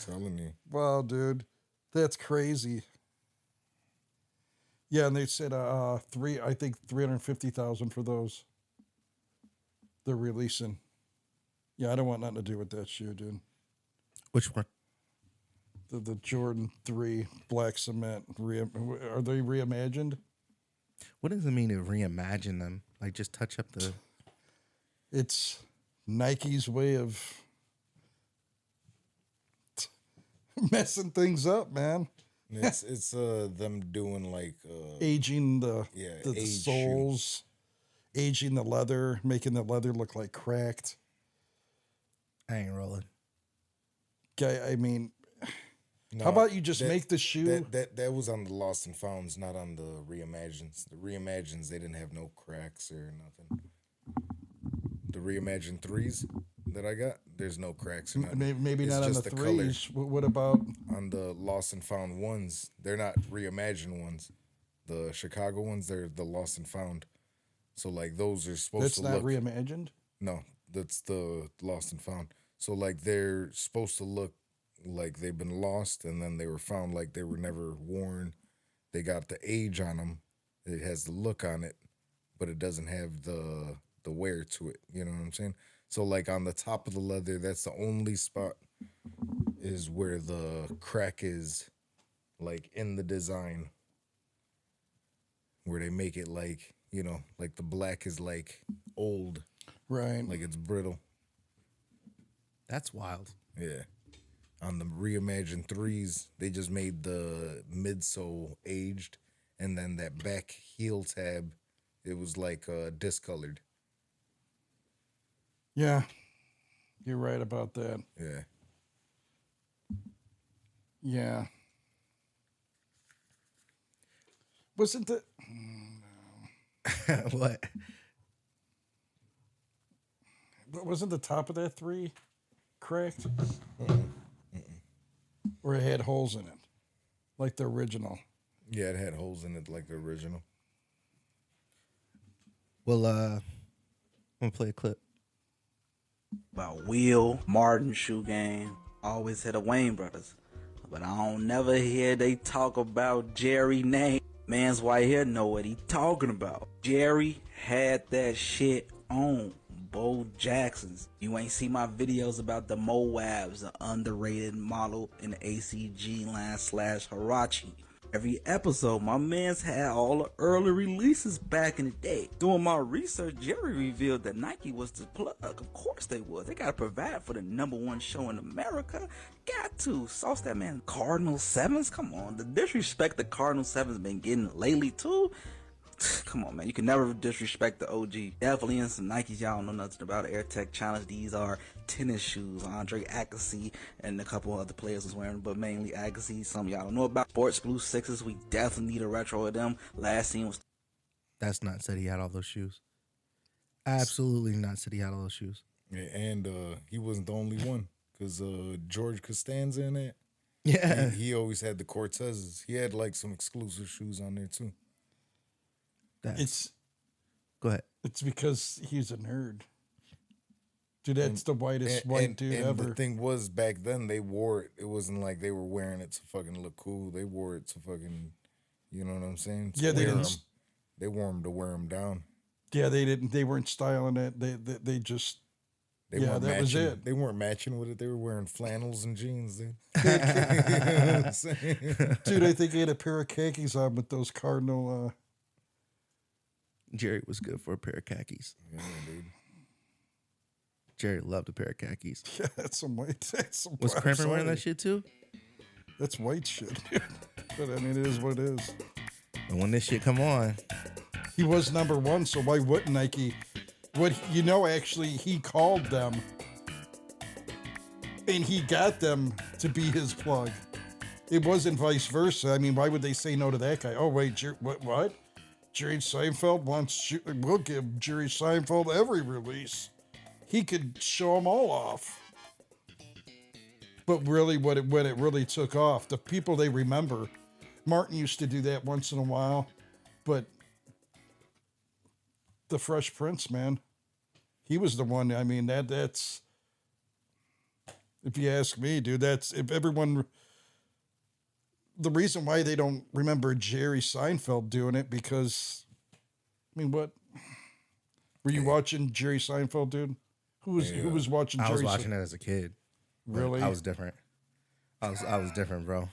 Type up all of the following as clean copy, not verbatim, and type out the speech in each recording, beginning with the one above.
Telling you. Wow, dude, that's crazy. Yeah, and they said I think 350,000 for those. They're releasing. Yeah, I don't want nothing to do with that shoe, dude. Which one? The Jordan 3 black cement. Are they reimagined? What does it mean to reimagine them? Like just touch up the. It's Nike's way of messing things up, man. It's them doing like Aging the age soles, aging the leather, making the leather look like cracked. I ain't rolling. Guy, I mean, no, how about you just make the shoe? that was on the Lost and Founds, not on the Reimagines. The Reimagines, they didn't have no cracks or nothing. The Reimagined threes that I got, there's no cracks or nothing. Maybe It's not on the just color. threes. What about On the Lost and Found ones, they're not reimagined ones. The Chicago ones, they're the Lost and Found. So like those are supposed that's to not look. reimagined? No, that's the Lost and Found. So like they're supposed to look like they've been lost and then they were found like they were never worn. They got the age on them. It has the look on it, but it doesn't have the wear to it. You know what I'm saying? So like on the top of the leather, that's the only spot is where the crack is, like in the design, where they make it like, like the black is like old, Right. like it's brittle. That's wild. Yeah. On the reimagined threes, they just made the midsole aged, and then that back heel tab, it was like discolored. Yeah, you're right about that. Yeah. Yeah. Wasn't the What? wasn't the top of that three cracked? Or it had holes in it, like the original. Yeah, it had holes in it like the original. Well, I'm gonna play a clip. About Will Martin shoe game. Always had the Wayne brothers. But I don't never hear they talk about Jerry name. Man's right here know what he talking about. Jerry had that shit on. Bo Jackson's. You ain't see my videos about the Moabs, the underrated model in the ACG line / Hirachi. Every episode, my man's had all the early releases back in the day. Doing my research, Jerry revealed that Nike was the plug. Of course they was. They gotta provide for the #1 show in America. Got to. Sauce that man Cardinal 7s? Come on. The disrespect the Cardinal 7s been getting lately too. Come on, man. You can never disrespect the OG. Definitely in some Nikes y'all don't know nothing about. Air Tech Challenge. These are tennis shoes. Andre Agassi and a couple other players was wearing them, but mainly Agassi. Some y'all don't know about. Sports Blue 6s. We definitely need a retro of them. Last scene was... That's not said he had all those shoes. Absolutely not said he had all those shoes. Yeah, and he wasn't the only one, because George Costanza in it. Yeah. He always had the Cortezes. He had like some exclusive shoes on there too. Go ahead. It's because he's a nerd. Dude, that's the whitest white dude and ever. The thing was, back then they wore it. It wasn't like they were wearing it to fucking look cool. They wore it to fucking, you know what I'm saying? Yeah, they didn't. They wore them to wear them down. Yeah, they didn't. They weren't styling it. They just. They yeah, weren't that matching. was it. They weren't matching with it. They were wearing flannels and jeans. Dude, Dude, I think he had a pair of khakis on with those Cardinal. Jerry was good for a pair of khakis. Yeah, dude. Jerry loved a pair of khakis. Yeah, that's some white. That's some Was Kramer wearing that shit too? That's white shit. But I mean, it is what it is. And when this shit come on, he was #1, so why wouldn't Nike? Actually, he called them, and he got them to be his plug. It wasn't vice versa. I mean, why would they say no to that guy? Oh wait, what? Jerry Seinfeld wants. We'll give Jerry Seinfeld every release. He could show them all off. But really, when it really took off, the people they remember, Martin used to do that once in a while, but the Fresh Prince, man, he was the one. I mean, that's If you ask me, dude, that's if everyone. The reason why they don't remember Jerry Seinfeld doing it because, I mean, what were you watching Jerry Seinfeld, dude? Who was watching I Jerry? was watching it as a kid. but Really? I was different. I was different, bro.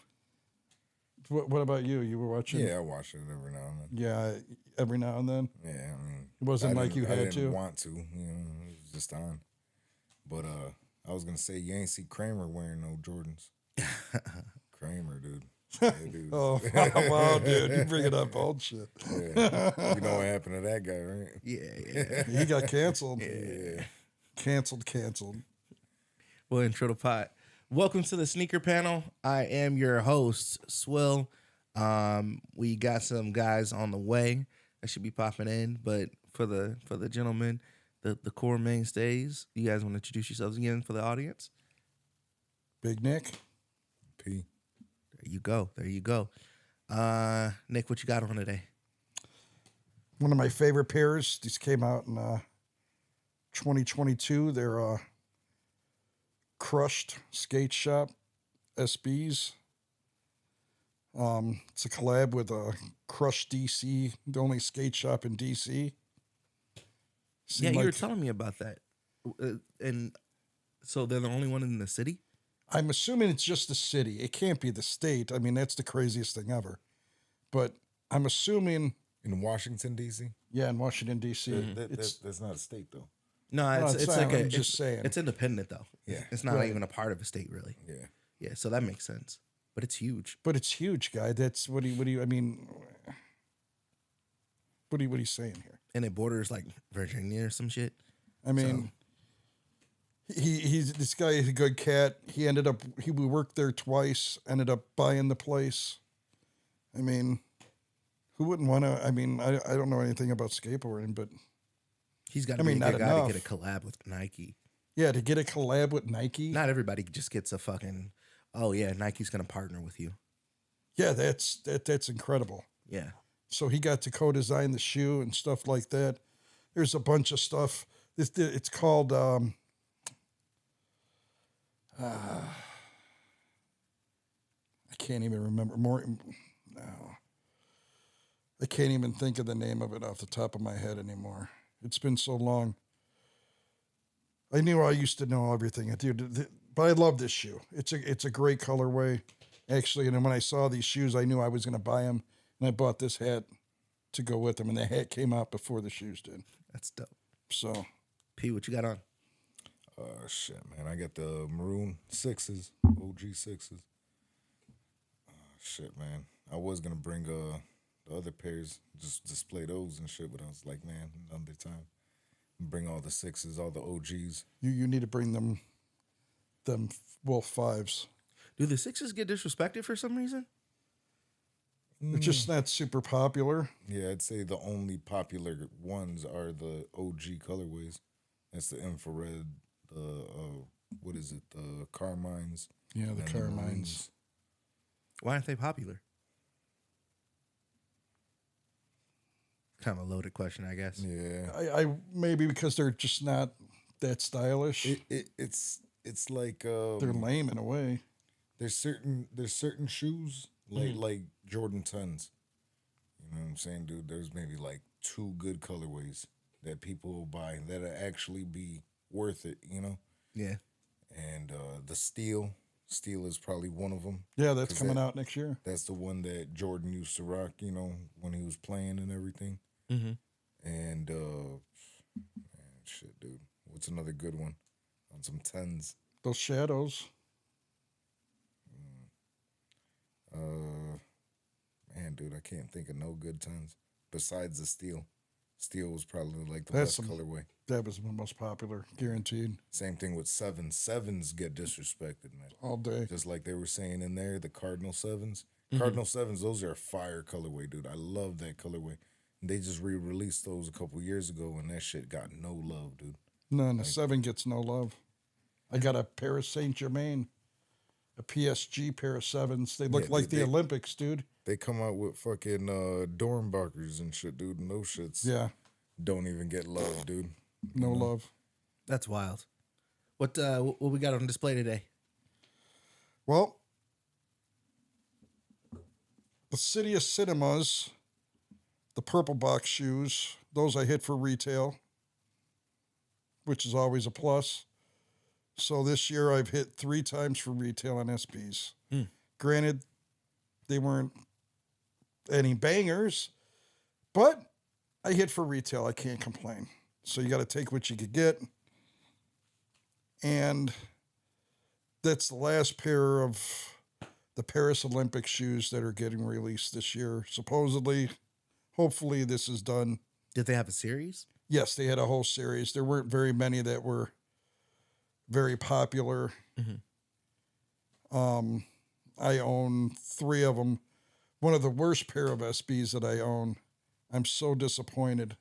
What about you? You were watching? Yeah, I watch it every now and then. Yeah, every now and then. Yeah, I mean, It wasn't I like you didn't- I had didn't to. want to. You know, it was just on. But I was gonna say you ain't see Kramer wearing no Jordans. Kramer, dude. Yeah, dude. Oh, wow, dude. You bring it up old shit. Yeah. You know what happened to that guy, right? Yeah. He got canceled. Yeah. Canceled. Well, intro to pot. Welcome to the sneaker panel. I am your host, Swill. We got some guys on the way that should be popping in, but for the gentlemen, the core mainstays, you guys want to introduce yourselves again for the audience? Big Nick. P. There you go. Nick, what you got on today? One of my favorite pairs. These came out in 2022. They're Crushed Skate Shop SBs. It's a collab with Crush DC, the only skate shop in DC. Yeah, you were telling me about that. And so they're the only one in the city? I'm assuming it's just the city. It can't be the state. I mean, that's the craziest thing ever. But I'm assuming, In Washington, D.C.? yeah, in Washington D.C. That's not a state, though. No, No, it's it's like not. a I'm just saying. It's independent though. Yeah. It's not Right. even a part of a state really. Yeah. Yeah, so that makes sense. But it's huge. But it's huge, guy. That's what do you? I mean, what are you saying here? And it borders like Virginia or some shit. I mean, he's this guy is a good cat. We worked there twice. Ended up buying the place. I mean, who wouldn't want to? I mean, I don't know anything about skateboarding, but He's got I to be mean, a not good guy enough. to get a collab with Nike. yeah, to get a collab with Nike. Not everybody just gets a fucking, oh yeah, Nike's going to partner with you. Yeah, that's incredible. Yeah. So he got to co-design the shoe and stuff like that. There's a bunch of stuff. It's called I can't even remember more. No, I can't even think of the name of it off the top of my head anymore. It's been so long. I knew I used to know everything, dude. But I love this shoe. It's a great colorway, actually. And then when I saw these shoes, I knew I was going to buy them, and I bought this hat to go with them. And the hat came out before the shoes did. That's dope. So P, what you got on? Shit, man. I got the maroon sixes, OG sixes. Shit, man. I was gonna bring the other pairs, just display those and shit, but I was like, man, another time. Bring all the sixes, all the OGs. you need to bring them Wolf fives. Do the Sixers get disrespected for some reason? They're just not super popular. Yeah, I'd say the only popular ones are the OG colorways. That's the infrared, the what is it? The Carmines. Yeah, the and Carmines. Maroons. Why aren't they popular? Kind of a loaded question, I guess. Yeah. I maybe because they're just not that stylish. It's like They're lame in a way. there's certain shoes like Jordan 10s. You know what I'm saying, dude? There's maybe like 2 good colorways that people will buy that'll actually be worth it, you know? Yeah. And the steel is probably one of them. Yeah, that's 'Cause coming out next year. That's the one that Jordan used to rock, you know, when he was playing and everything. Mm-hmm. And man, shit, dude. What's another good one? On some 10s. Those shadows. Man, dude, I can't think of no good 10s besides the steel. Steel was probably like the That's best colorway. That was the most popular, guaranteed, Same thing with 7s. 7s get disrespected, man. all day. Just like they were saying in there, the Cardinal 7s. Cardinal 7s, those are a fire colorway, dude. I love that colorway. They just re-released those a couple years ago, and that shit got no love, dude. None. The 7 gets no love. I got a pair of Saint Germain, a PSG pair of 7s. They look Yeah, like the they- Olympics, dude. They come out with fucking Dornbachers and shit, dude, and those shits Yeah, don't even get love, dude. no love. That's wild. What we got on display today? Well, the City of Cinemas, the purple box shoes, those I hit for retail, which is always a plus. So this year I've hit 3 times for retail on SBs. Granted, they weren't any bangers, but I hit for retail. I can't complain. So you got to take what you could get. And that's the last pair of the Paris Olympic shoes that are getting released this year. Supposedly, hopefully this is done. Did they have a series? Yes, they had a whole series. There weren't very many that were very popular. I own 3 of them. One of the worst pair of SBs that I own. I'm so disappointed.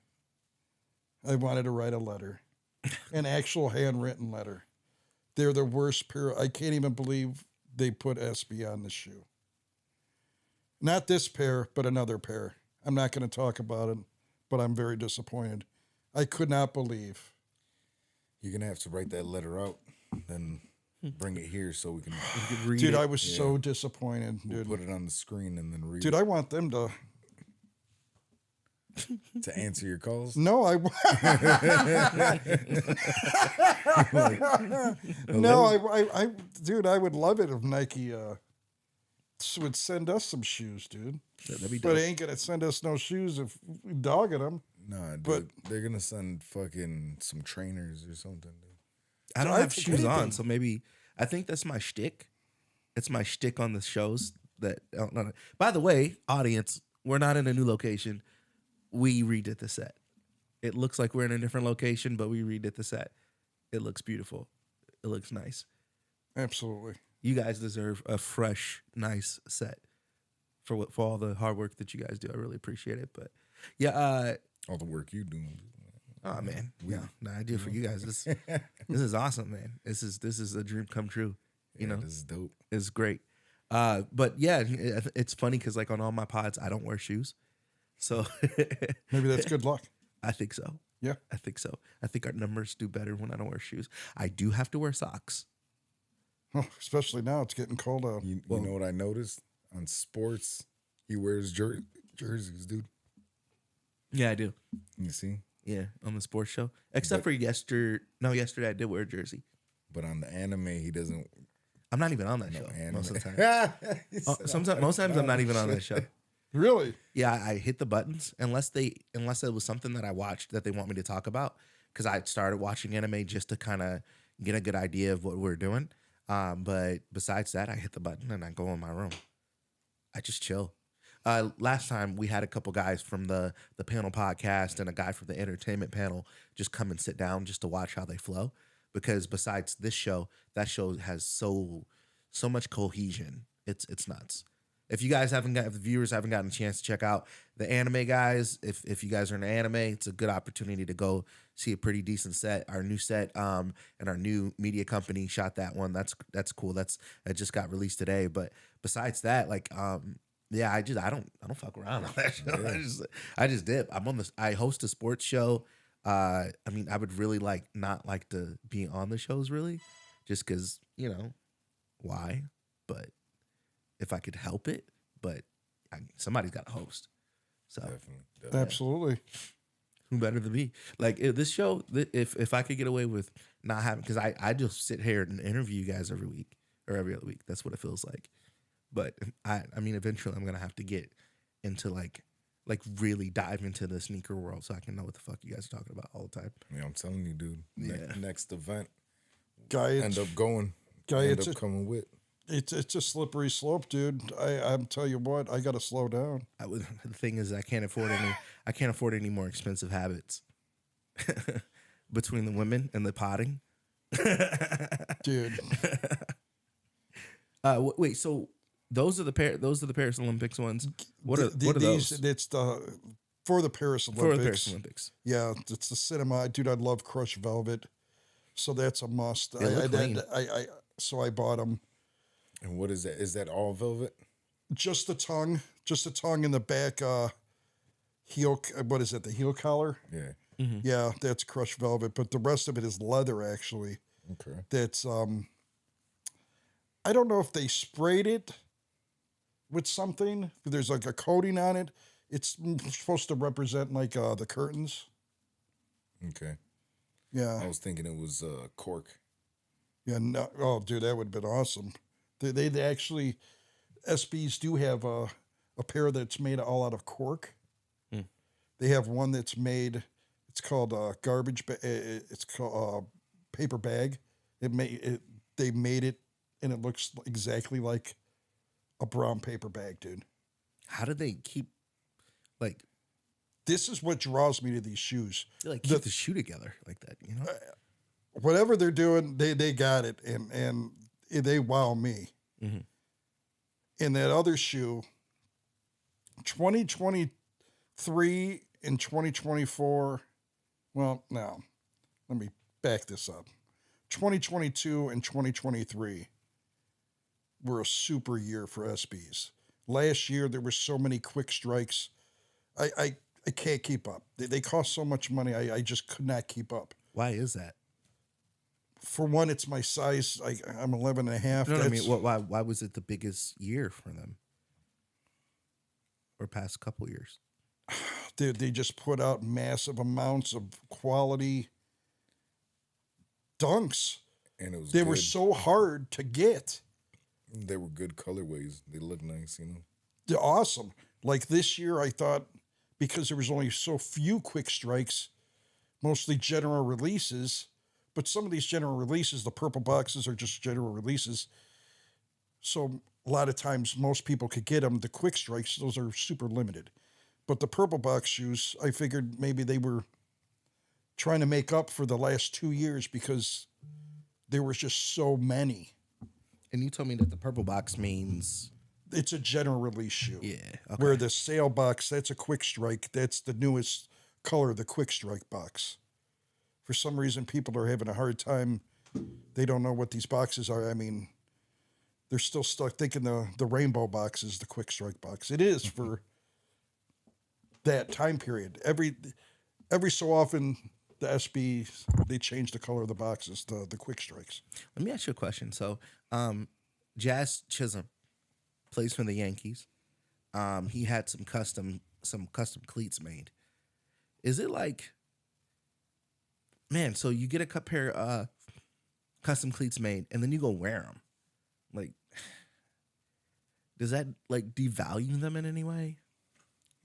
I wanted to write a letter, an actual handwritten letter. They're the worst pair. I can't even believe they put SB on the shoe. Not this pair, but another pair. I'm not going to talk about it, but I'm very disappointed. I could not believe. You're gonna have to write that letter out, then bring it here so we can Read Dude, it. I was so disappointed, dude. put it on the screen and then read Dude, I want them to. it to answer your calls. No, dude, I would love it if Nike would send us some shoes, dude. That'd be But dope. they ain't gonna send us no shoes if we dogging them. Nah, dude, But- they're gonna send fucking some trainers or something. Dude. I don't I have think shoes on, anything. so maybe I think that's my shtick. It's my shtick on the shows. That no. By the way, audience, we're not in a new location. We redid the set. It looks like we're in a different location, but we redid the set. It looks beautiful. It looks nice. Absolutely. You guys deserve a fresh, nice set for all the hard work that you guys do. I really appreciate it. But yeah, All the work you doing. oh man, no, I do it for you guys. This is awesome, man. This is a dream come true. You know, this is dope. it's great. But yeah, it's funny because like on all my pods, I don't wear shoes, so Maybe that's good luck. I think so. Yeah. I think so. I think our numbers do better when I don't wear shoes. I do have to wear socks. Oh, especially now, it's getting cold out. You know what I noticed on sports? He wears jerseys, dude. Yeah, I do. You see, Yeah, on the sports show. Except for yesterday I did wear a jersey. but on the anime, he doesn't. I'm not even on that show Anime. most of the time. Most times I'm not even on that show. Really? Yeah, I hit the buttons unless it was something that I watched that they want me to talk about, because I started watching anime just to kind of get a good idea of what we're doing. But besides that, I hit the button and I go in my room. I just chill. Last time we had a couple guys from the panel podcast and a guy from the entertainment panel just come and sit down just to watch how they flow. Because besides this show, that show has so much cohesion. It's nuts. If you guys if the viewers haven't gotten a chance to check out the anime guys, if you guys are into anime, it's a good opportunity to go see a pretty decent set. Our new set, and our new media company shot that one. That's cool. That just got released today. But besides that, like, yeah, I don't fuck around on that show. Yeah. I just dip. I host a sports show. I mean, I would really not like to be on the shows really, just because, why? But if I could help it, but somebody's got to host. So Definitely. Absolutely. who better than me? Like this show, if I could get away with not having, because I just sit here and interview you guys every week or every other week. That's what it feels like. But I mean, eventually I'm gonna have to get into like really dive into the sneaker world so I can know what the fuck you guys are talking about all the time. Yeah, I'm telling you, dude. Yeah. Next event, Guy, end up going. Guy, end it's up coming with. it's a slippery slope, dude. I'm tell you what, I gotta slow down. The thing is, I can't afford any more expensive habits between the women and the potting. Dude. Wait, so those are the Paris Olympics ones. What are these? those It's for the Paris Olympics. for the Paris Olympics? Yeah, it's the cinema. Dude, I love crushed velvet. So that's a must. They look clean. So I bought them. And what is that? Is that all velvet? Just the tongue in the back heel. What is it? The heel collar? Yeah. Yeah, that's crushed velvet. But the rest of it is leather, actually. Okay. That's I I don't know if they sprayed it with something. There's like a coating on it. It's supposed to represent like the curtains. Okay. Yeah. I was thinking it was cork. Yeah. No, oh, dude, that would have been awesome. They actually, SBs do have a pair that's made all out of cork. Hmm. They have one that's made, it's called garbage, it's called paper bag. They made it and it looks exactly like a brown paper bag, dude. How do they keep like This is what draws me to these shoes. keep the shoe together like that? You know, Whatever they're doing, they got it, and they wow me. Mhm. In that other shoe, 2023 and 2024. Well, no, let me back this up. 2022 and 2023 were a super year for SBs. Last year there were so many quick strikes. I can't keep up. They cost so much money. I just could not keep up. why is that? For one, it's my size. I'm 11 and a half. No, I mean, why was it the biggest year for them? Or past couple years? They just put out massive amounts of quality dunks. And it was They good. were so hard to get. They were good colorways. They look nice, you know. They're awesome. Like this year, I thought because there was only so few quick strikes, mostly general releases, but some of these general releases, the purple boxes are just general releases. So a lot of times most people could get them. The quick strikes, those are super limited. But the purple box shoes, I figured maybe they were trying to make up for the last 2 years because there was just so many. And you told me that the purple box means It's a general release shoe. yeah. Okay. Where the sale box, that's a quick strike. That's the newest color, the quick strike box. For some reason, people are having a hard time. They don't know what these boxes are. I mean, they're still stuck thinking the rainbow box is the quick strike box. It is for that time period. Every so often, the SB, they change the color of the boxes, the quick strikes. Let me ask you a question. So, Jazz Chisholm plays for the Yankees. He had some custom cleats made. Is it like, man? So you get a pair of custom cleats made, and then you go wear them. Like, does that like devalue them in any way?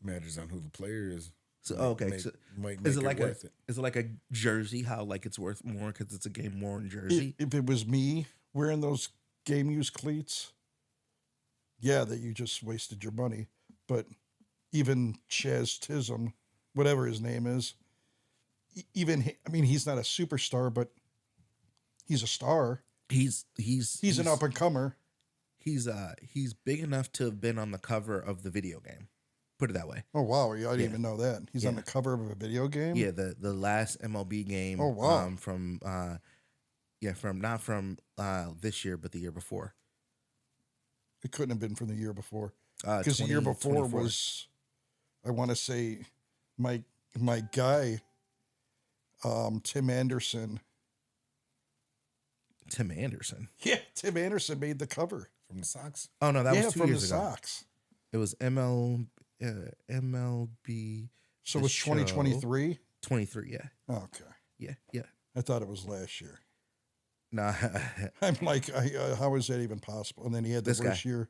Matters on who the player is. So okay, so Might make is it it like worth it. is it like a jersey? How like it's worth more because it's a game worn jersey? If it was me wearing those game used cleats, yeah, that you just wasted your money. But even Chaz Tism, whatever his name is, I mean, he's not a superstar, but he's a star. He's He's an up and comer. He's big enough to have been on the cover of the video game. Put it that way. Oh wow, I didn't even know that. He's on Yeah. the cover of a video game. Yeah, the last MLB game. Oh, wow. From not from this year, but the year before. It couldn't have been from the year before. Uh, Because the year before 2024. was, I want to say, my guy, Tim Anderson. Tim Anderson. Yeah, Tim Anderson made the cover. From the Sox? Oh no, that yeah, was 2 from years the ago. Sox. It was MLB. So the it's show. 2023. 23. Yeah, Okay, yeah. I thought it was last year. Nah, I'm like, how is that even possible? And then he had the This worst guy. year.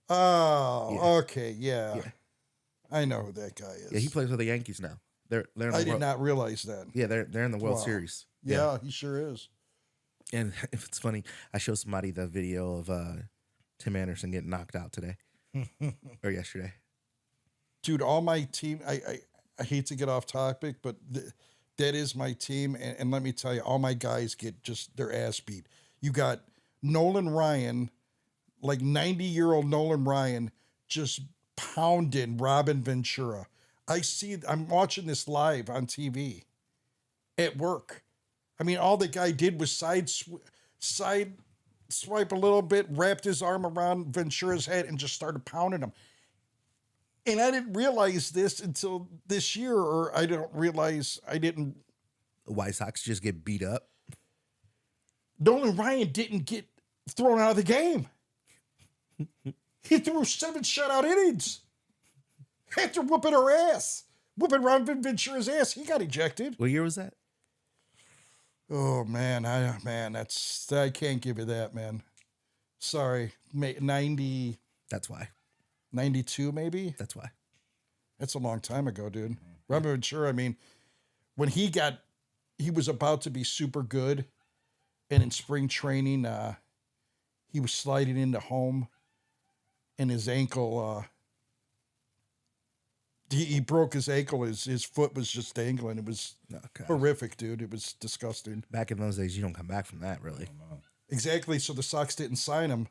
Oh, Yeah. okay, yeah. Yeah. I know who that guy is. yeah. He plays for the Yankees now. They're in the I did World, not realize that. Yeah, they're in the World Wow. Series. Yeah, he sure is. And if it's funny, I showed somebody the video of Tim Anderson getting knocked out today or yesterday. Dude, all my team, I hate to get off topic, but that is my team. And let me tell you, all my guys get just their ass beat. You got Nolan Ryan, like 90-year-old Nolan Ryan, just pounding Robin Ventura. I'm watching this live on TV at work. I mean, all the guy did was side swipe a little bit, wrapped his arm around Ventura's head, and just started pounding him. And I didn't realize this until this year, or I didn't. The White Sox just get beat up. Nolan Ryan didn't get thrown out of the game. He threw 7 shutout innings after whooping her ass, whooping Ron Ventura's ass. He got ejected. What year was that? Oh man, I can't give you that, man. Sorry, 90, That's why. 92 maybe. That's why. That's a long time ago, dude. Ron Ventura. I mean, when he was about to be super good, and in spring training, he was sliding into home, and his ankle. He broke his ankle. His foot was just dangling. It was horrific, dude. It was disgusting. Back in those days, you don't come back from that, really. Exactly. So the Sox didn't sign him.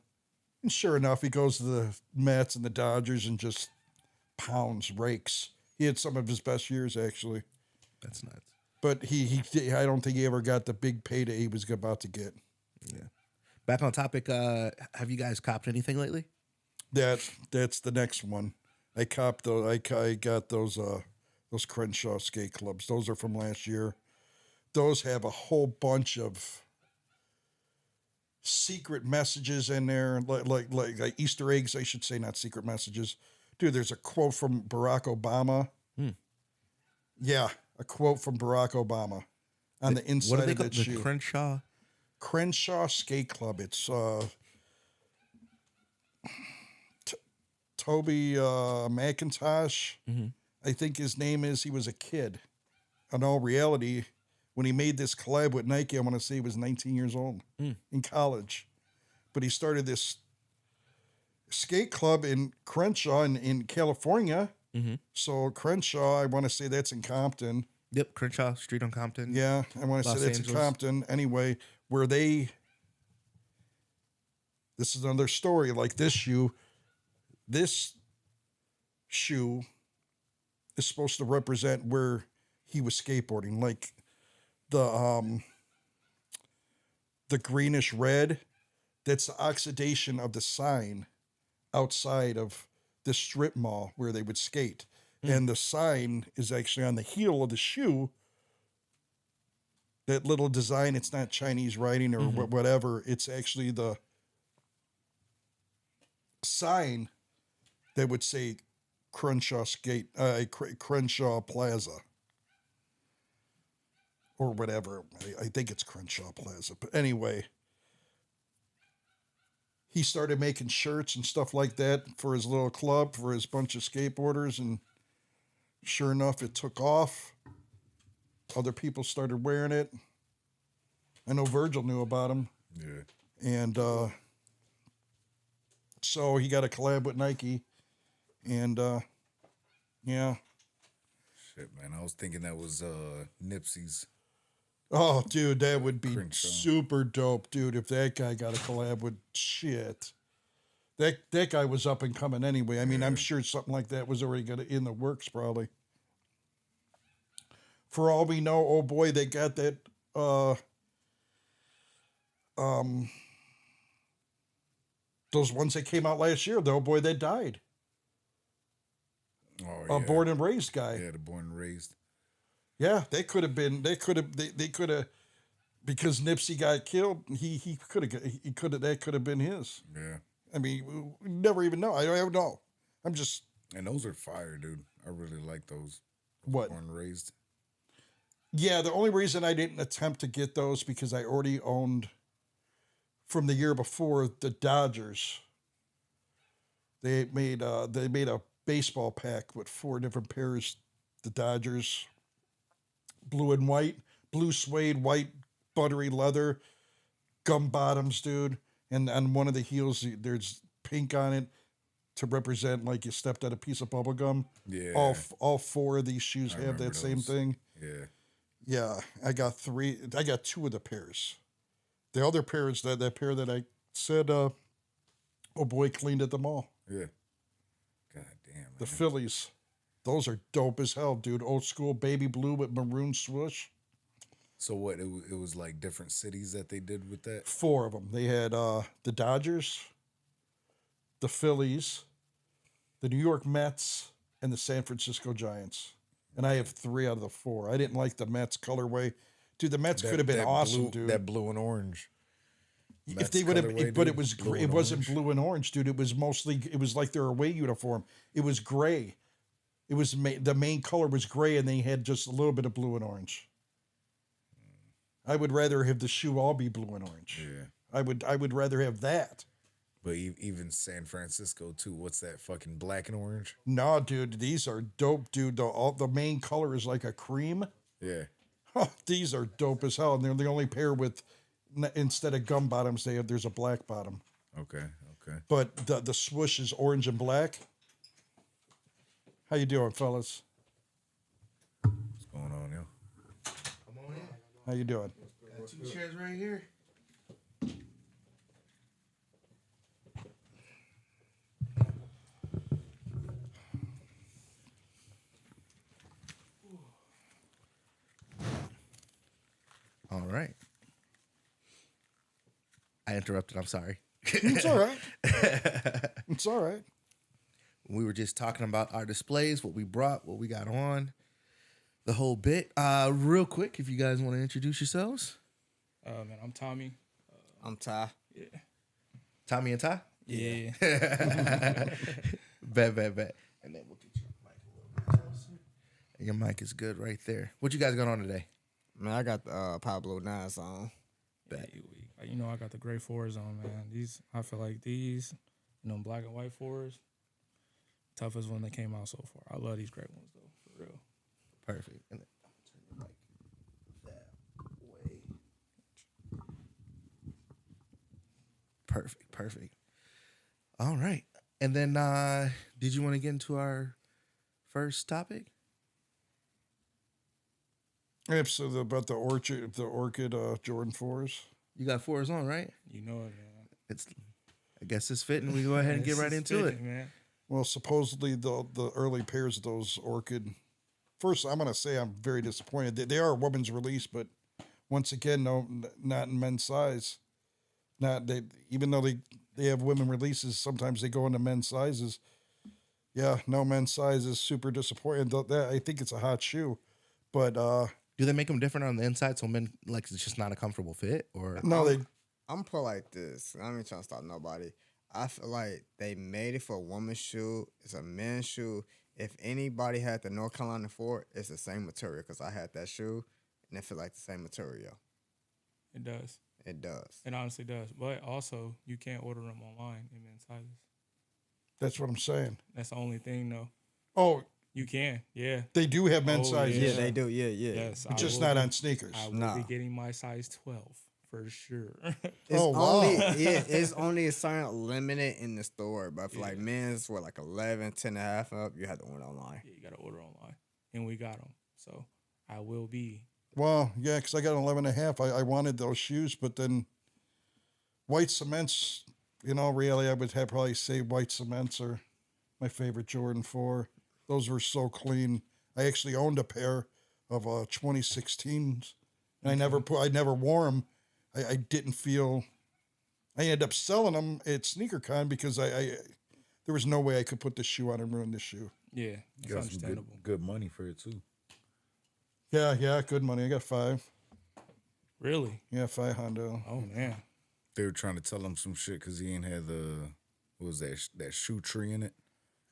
And sure enough, he goes to the Mets and the Dodgers and just pounds, rakes. He had some of his best years, actually. That's nuts. But I don't think he ever got the big payday he was about to get. Yeah. Back on topic, have you guys copped anything lately? That's the next one. I copped those. I got those Crenshaw skate clubs. Those are from last year. Those have a whole bunch of secret messages in there, like Easter eggs, I should say, not secret messages. Dude, there's a quote from Barack Obama. Yeah, a quote from Barack Obama on the inside What are they of called? that The shoe. Crenshaw Skate Club. It's Toby McIntosh. I think his name is. He was a kid. In all reality, when he made this collab with Nike, I want to say he was 19 years old in college. But he started this skate club in Crenshaw in California. So Crenshaw, I want to say that's in Compton. Yep, Crenshaw Street on Compton. Yeah, I want to say that's in Compton. Anyway, this is another story. Like this shoe is supposed to represent where he was skateboarding. Like the greenish red, that's the oxidation of the sign outside of the strip mall where they would skate. And the sign is actually on the heel of the shoe. That little design, it's not Chinese writing or whatever. It's actually the sign that would say Crenshaw Crenshaw Plaza. Or whatever. I think it's Crenshaw Plaza. But anyway, he started making shirts and stuff like that for his little club, for his bunch of skateboarders. And sure enough, it took off. Other people started wearing it. I know Virgil knew about him. Yeah. And so he got a collab with Nike. And yeah. Shit, man. I was thinking that was Nipsey's. Oh, dude, that would be Crenshaw. super dope, dude, if that guy got a collab with shit. That guy was up and coming anyway. I mean, I'm sure something like that was already in the works, probably. For all we know, oh boy, they got that those ones that came out last year, the oh boy that died. Oh, yeah. Born and raised guy. Yeah, the born and raised. Yeah, they could have, because Nipsey got killed, that could have been his. Yeah. I mean, we never even know. I don't know. I'm just. And those are fire, dude. I really like those. What? Born and raised. Yeah, the only reason I didn't attempt to get those because I already owned from the year before the Dodgers. They made a baseball pack with 4 different pairs. The Dodgers, blue and white, blue suede, white buttery leather, gum bottoms, dude. And on one of the heels, there's pink on it to represent like you stepped on a piece of bubble gum. Yeah. All 4 of these shoes have that same those. thing. Yeah. Yeah, I got 2 of the pairs. The other pairs, that pair that I said, oh boy, cleaned at the mall. Yeah. God damn, man. The Phillies. Those are dope as hell, dude. Old school baby blue with maroon swoosh. So what? It was like different cities that they did with that? 4 of them. They had the Dodgers, the Phillies, the New York Mets, and the San Francisco Giants. And I have 3 out of the 4. I didn't like the Mets colorway. Dude, the Mets could have been awesome, blue, dude. That blue and orange. If Mets they would have, colorway, but dude, it was blue it and wasn't orange. blue and orange, dude. It was mostly it was like their away uniform. It was gray. It was the main color was gray, and they had just a little bit of blue and orange. I would rather have the shoe all be blue and orange. Yeah. I would rather have that. But even San Francisco too. What's that fucking black and orange? No, dude, these are dope, dude. The main color is like a cream. Yeah. Oh, these are dope as hell, and they're the only pair with instead of gum bottoms, there's a black bottom. Okay. Okay. But the swoosh is orange and black. How you doing, fellas? What's going on, yo? Come on in. How you doing? Got 2 chairs right here. All right. I interrupted. I'm sorry. It's all right. It's all right. We were just talking about our displays, what we brought, what we got on, the whole bit. Real quick, if you guys want to introduce yourselves. Man, I'm Tommy. I'm Ty. Yeah. Tommy and Ty? Yeah. Bet. And then we'll get your mic a little bit closer. And your mic is good right there. What you guys got on today? Man, I got the Pablo 9s on. You know, I got the gray fours on, man. I feel like these, black and white fours, toughest one that came out so far. I love these gray ones, though, for real. Perfect. And then I'll turn your mic that way. Perfect. All right. And then did you want to get into our first topic? Absolutely, about the orchid Jordan 4s. You got 4s on, right? You know it, man. I guess it's fitting. We go ahead and get right into it. Man. Well, supposedly the early pairs of those orchid. First, I'm gonna say I'm very disappointed. They are a woman's release, but once again, no, not in men's size. Even though they have women releases, sometimes they go into men's sizes. Yeah, no men's size is super disappointing. That I think it's a hot shoe, but Do they make them different on the inside so men like it's just not a comfortable fit, or no, they I'm put like this. I ain't trying to stop nobody. I feel like they made it for a woman's shoe. It's a men's shoe. If anybody had the North Carolina 4, it's the same material because I had that shoe and it feel like the same material. It does. It does. It honestly does. But also, you can't order them online in men's sizes. that's what I'm saying. That's the only thing, though. Oh, You can, yeah. they do have men's Oh, sizes, Yeah, they do. Yeah. Yes. I just will not be- on sneakers. I will Nah. be getting my size 12 for sure. It's Oh, wow. only it's only a certain limited in the store, but for like men's were like 11, 10 and a half up, you had to order online. Yeah, you got to order online. And we got them. So I will be. Well, yeah, because I got an 11 and a half. I wanted those shoes, but then white cements, really, I would probably say white cements are my favorite Jordan 4. Those were so clean. I actually owned a pair of 2016s. And I never wore them. I didn't feel. I ended up selling them at SneakerCon because I there was no way I could put this shoe on and ruin this shoe. Yeah, You it's got some understandable. good money for it too. Yeah, good money. I got 5. Really? Yeah, 5 Hondo. Oh, man. They were trying to tell him some shit because he ain't had what was that shoe tree in it.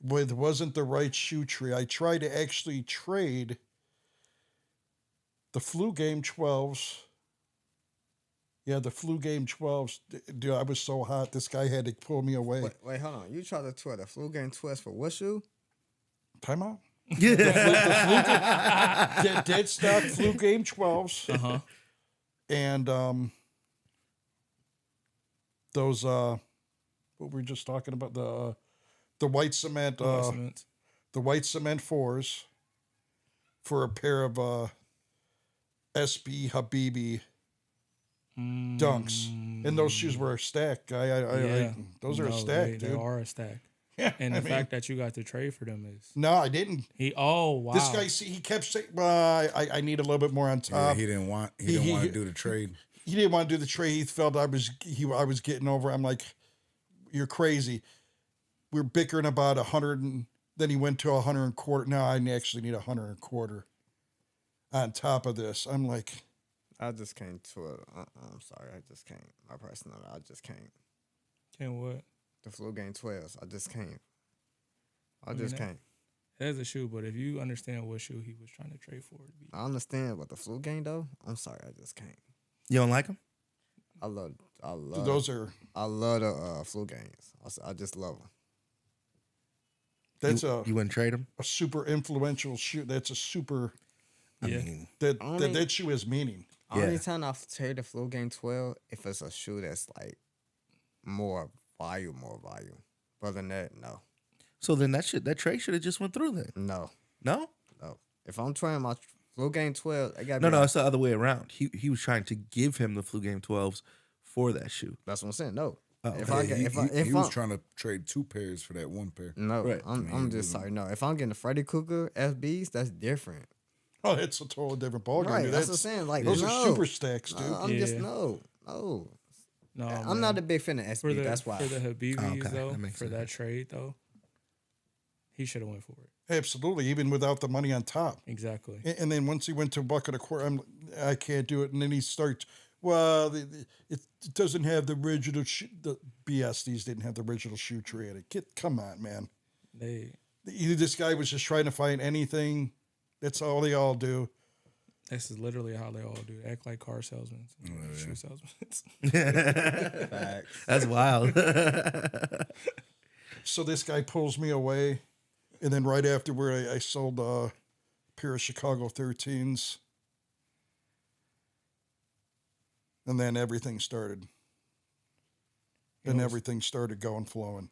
But it wasn't the right shoe tree. I tried to actually trade the Flu Game 12s. Yeah, the Flu Game 12s. Dude, I was so hot. This guy had to pull me away. Wait, hold on. You tried to tour the flu game twist for what shoe? Time out. Dead stock Flu Game 12s. Uh-huh. And those, what we were just talking about, the white cement, Cement. the white cement 4s for a pair of SB Habibi dunks. And those shoes were a stack. Those are a stack, they dude. are a stack. Yeah, And the fact that you got to trade for them is no, I didn't. wow. This guy, he kept saying, well, I need a little bit more on Yeah, top. he didn't want to do the trade. He didn't want to do the trade. He felt I was getting over. I'm like, you're crazy. We're bickering about 100, and then he went to 100 and quarter. Now I actually need 100 and quarter on top of this. I'm like, I just can't to it. I'm sorry, I just can't. My personal, I just can't. Can't what? The flu game 12s, I just can't. I I just mean, can't. That's a shoe, but if you understand what shoe he was trying to trade for, it'd be I understand, but the flu game though, I'm sorry, I just can't. You don't like him? I love Those are I love the flu games. I just love them. that's You wouldn't trade him? a super influential shoe. That's a super I Yeah. mean, that shoe has meaning. Only Yeah. time I've traded the flu game 12 if it's a shoe that's like more volume. Other than that, no. so then that trade should have just went through then. No. No? If I'm trying my flu game 12, I got No, it's the other way around. He was trying to give him the flu game 12s for that shoe. That's what I'm saying. No. Oh, If okay. I get He was trying to trade 2 pairs for that 1 pair. no, Right. I'm just sorry. No, if I'm getting the Freddy Cougar FBs, that's different. Oh, it's a totally different ballgame. Right, dude. that's what I'm saying. Like those no. are super stacks, dude. I'm just Yeah. no. no. I'm not a big fan of SB. for the That's why. for the Habibis okay, though. that makes For sense. that trade though, he should have went for it. Absolutely, even without the money on top. Exactly. And then once he went to a bucket of quarter, I can't do it. And then he starts, well, it doesn't have the original shoe. The BS, these didn't have the original shoe trade. Come on, man. This guy was just trying to find anything. That's all they all do. This is literally how they all do. They act like car salesmen, shoe salesmen. Facts. That's wild. So this guy pulls me away. And then right afterward, I sold a pair of Chicago 13s. And then everything started. And everything started going flowing.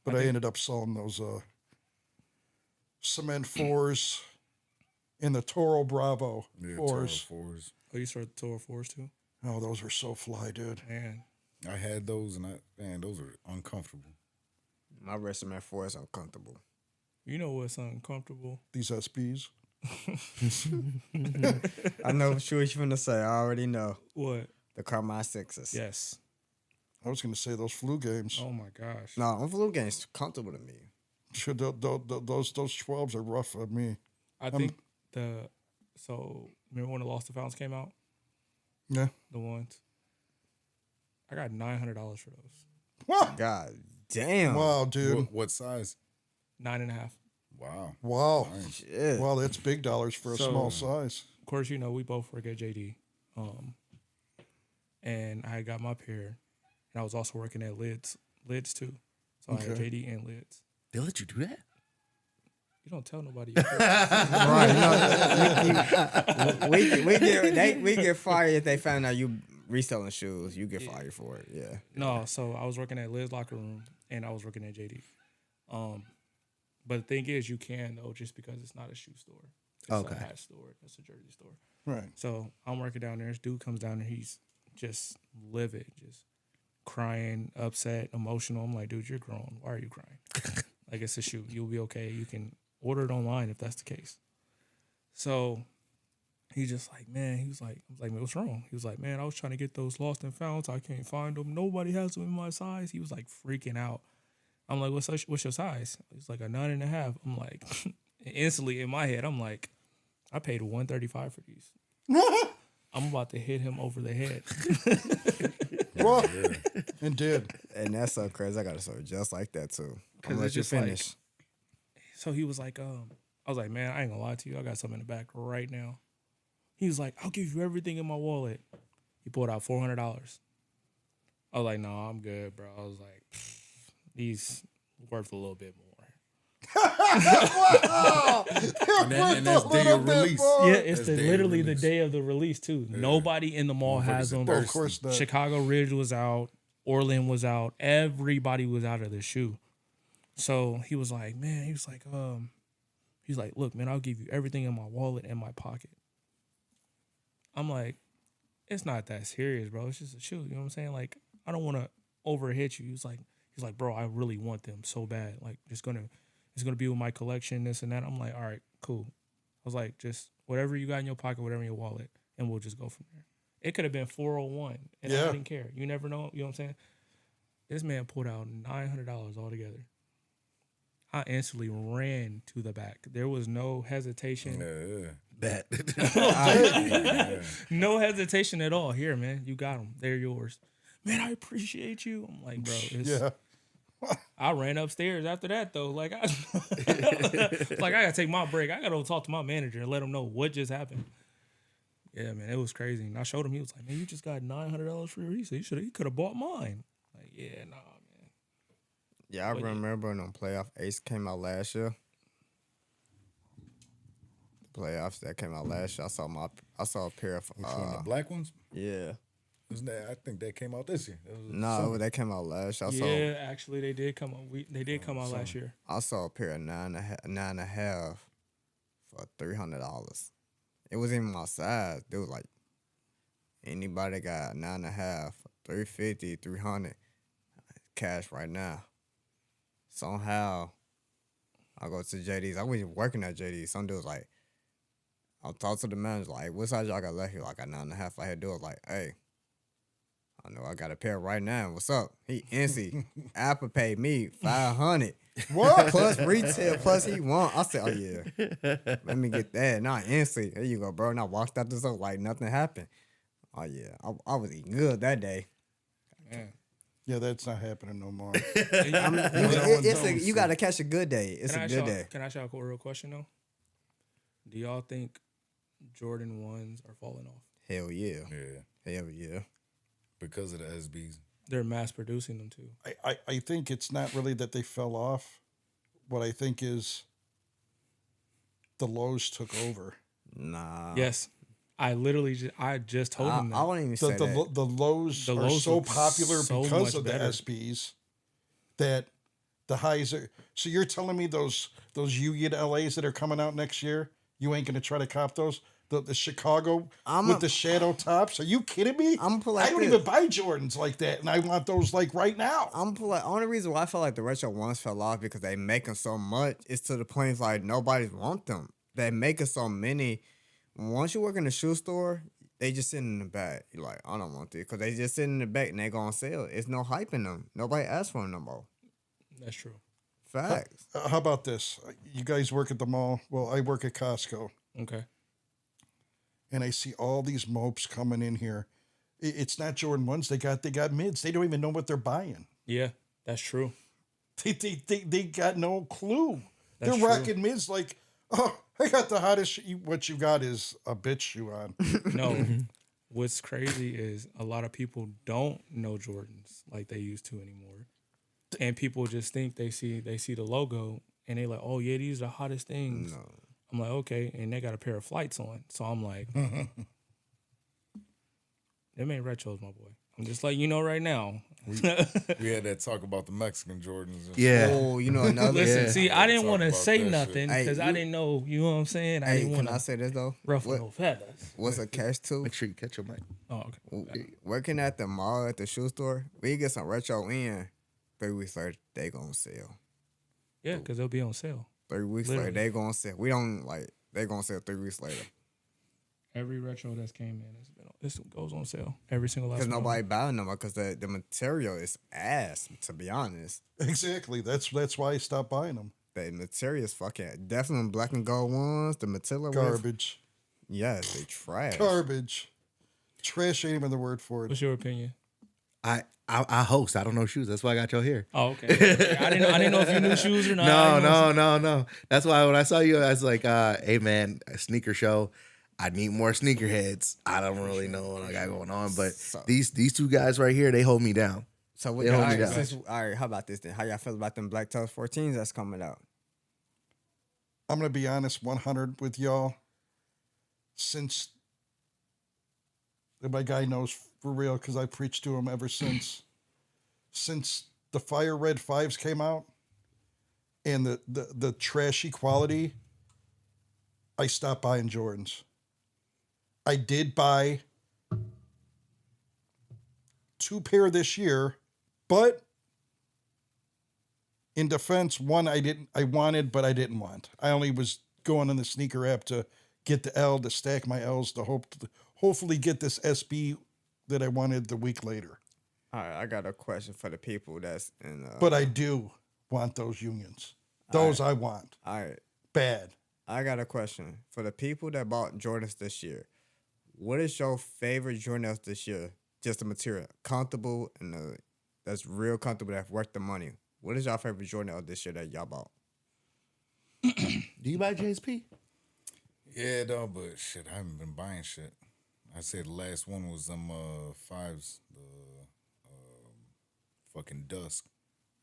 But I ended up selling those cement 4s and the Toro Bravo Yeah, 4s. Toro 4s. Oh, you started the Toro 4s too? Oh, those were so fly, dude. Man, I had those, and those are uncomfortable. My resume 4 is uncomfortable. you know what's uncomfortable? These SBs. I know for sure what you're gonna say. I already know. What? The Carmine 6s. Yes. I was going to say those flu games. Oh my gosh. No, on flu games comfortable to me. Sure, those 12s are rough for me. I think remember when the Lost and Founds came out? Yeah. The ones. I got $900 for those. Wow, God damn. wow, dude. What size? 9.5. Wow. Wow. Shit. Wow, that's big dollars for a So- small size. Of course, we both work at JD. And I got my pair. And I was also working at Lids too. So I had Okay. JD and Lids. They let you do that? You don't tell nobody. Right. No, we get fired if they found out you reselling shoes. You get fired for it. Yeah. No, so I was working at Liz Locker Room and I was working at JD. But the thing is, you can though, just because it's not a shoe store. It's Okay. a hat store. It's a jersey store. Right. So I'm working down there. This dude comes down there. He's just livid, just crying, upset, emotional. I'm like, dude, you're grown. Why are you crying? Like, it's a shoe. You'll be okay. You can order it online if that's the case. So he's just like, man, I was like, man, what's wrong? He was like, man, I was trying to get those lost and founds. I can't find them. Nobody has them in my size. He was like freaking out. I'm like, what's your size? He's like a 9.5. I'm like, instantly in my head, I'm like, I paid $135 for these. I'm about to hit him over the head. Well, and did. And that's so crazy. I got a story just like that too. I'm 'Cause gonna let it's you just like- finish. So he was like, I was like, man, I ain't gonna lie to you. I got something in the back right now. He was like, I'll give you everything in my wallet. He pulled out $400. I was like, no, I'm good, bro. I was like, these worth a little bit more. And that's day of release. Yeah, it's That's day of literally the release. day of the release too. Nobody in the mall has them. Well, of course not. Chicago Ridge was out. Orland was out. Everybody was out of the shoe. So he was like, man, he's like, look, man, I'll give you everything in my wallet and my pocket. I'm like, it's not that serious, bro. It's just a shoe. You know what I'm saying? Like, I don't want to overhit you. He's like, bro, I really want them so bad. Like, it's gonna be with my collection, this and that. I'm like, all right, cool. I was like, just whatever you got in your pocket, whatever in your wallet, and we'll just go from there. It could have been 401, and Yeah. I didn't care. You never know. You know what I'm saying? This man pulled out $900 altogether. I instantly ran to the back. There was no hesitation. Yeah. Bet. No hesitation at all. Here, man, you got them. They're yours. Man, I appreciate you. I'm like, bro, Yeah. I ran upstairs after that though. Like I gotta take my break. I gotta go talk to my manager and let him know what just happened. Yeah, man, it was crazy. And I showed him. He was like, "Man, you just got $900 for your Reese. He could have bought mine." Like, yeah, nah, man. Yeah, I But yeah. remember when the playoff Ace came out last year. The playoffs that came out last year. I saw a pair of Which one, the black ones? yeah. Isn't that, I think that came out this year. That was No, summer. they came out last year. Yeah, actually, they did come out. They did come out last year. I saw a pair of nine and a half for $300. It wasn't even my size. It was like anybody got 9.5, $350, $300 cash right now. Somehow I go to JD's. I wasn't working at JD's. Some dude was like, I'll talk to the manager like, what size y'all got left here? Like, I got 9.5. I had to do it like, hey, I know I got a pair right now. What's up? He instantly Apple paid me $500. What? Plus retail, plus he won. I said, oh yeah. Let me get that. Not instantly. There you go, bro. And I walked out the store like nothing happened. Oh yeah. I was eating good that day. Man. Yeah, that's not happening no more. You gotta catch a good day. It's a good day. Can I ask y'all a real question though? Do y'all think Jordan 1s are falling off? Hell yeah. Yeah, Hell yeah. because of the SBs. They're mass producing them too. I think it's not really that they fell off. What I think is the lows took over. Nah. Yes, I just told him that. I won't even say that. The lows The are lows so look popular so because much of the better. SBs that the highs are. So you're telling me those Union LAs that are coming out next year, you ain't gonna try to cop those? The Chicago with the shadow tops? Are you kidding me? I'm pull like I don't this. even buy Jordans like that, and I want those like right now. I'm like, only reason why I feel like the retro ones fell off because they make them so much. It's to the point it's like nobody want them. They make so many. Once you work in the shoe store, they just sitting in the back. You're like, I don't want this because they just sitting in the back and they gonna sell. It's no hype in them. Nobody asks for them no more. That's true. Facts. How about this? You guys work at the mall. Well, I work at Costco, Okay. and I see all these mopes coming in here. It's not Jordan 1s. They got mids. They don't even know what they're buying. Yeah, that's true. They got no clue. That's They're true. rocking mids like, oh, I got the hottest. What you got is a bitch shoe on. No, what's crazy is a lot of people don't know Jordans like they used to anymore, and people just think they see the logo and they like, oh yeah, these are the hottest things. No. I'm like, okay, and they got a pair of flights on, so I'm like, them ain't retros, my boy. I'm just like, right now. We had that talk about the Mexican Jordans. And Yeah. Oh, you know another. Listen, Yeah. see, I didn't Talk want to about say that nothing shit. because Hey, I didn't know. You know what I'm saying? I Hey, didn't can want I to say this though? ruffle no feathers. What's a catch too? Make sure you catch your mic. Oh, okay. Working at the mall at the shoe store, we get some retro in. 3 weeks later, they gonna sell. Yeah, because they'll be on sale. 3 weeks Literally. later, they gonna sell. We don't like. They gonna sell 3 weeks later Every retro that's came in, this goes on sale. Every single last because one. nobody buying them because the material is ass. To be honest, Exactly. That's why I stopped buying them. the material is fucking definitely black and gold ones. The material, Garbage. yes, they trash. Garbage. Trash ain't even the word for it. What's your opinion? I host. I don't know shoes. That's why I got y'all here. Oh, okay. I didn't know if you knew shoes or not. No. That's why when I saw you, I was like, hey man, a sneaker show. I need more sneakerheads. I don't really know what I got going on, but So- these two guys right here, they hold me down. So what? They hold me All down. right, how about this then? How y'all feel about them Black Toast 14s that's coming out? I'm gonna be honest, 100 with y'all. Since my guy knows for real, because I preached to him ever since the Fire Red 5s came out and the trashy quality, I stopped buying Jordans. I did buy 2 pair this year, but in defense, one I wanted, but I didn't want. I only was going on the sneaker app to get the L, to stack my L's, to hopefully get this SB that I wanted the week later. All right, I got a question for the people that's in. But I do want those unions. Those I want all right, bad. I got a question for the people that bought Jordans this year. What is your favorite Jordans this year? Just the material, comfortable and that's real comfortable. That's worth the money. What is your favorite Jordan this year that y'all bought? Do you buy JSP? Yeah, though, but shit, I haven't been buying shit. I said the last one was them fives, the fucking dusk.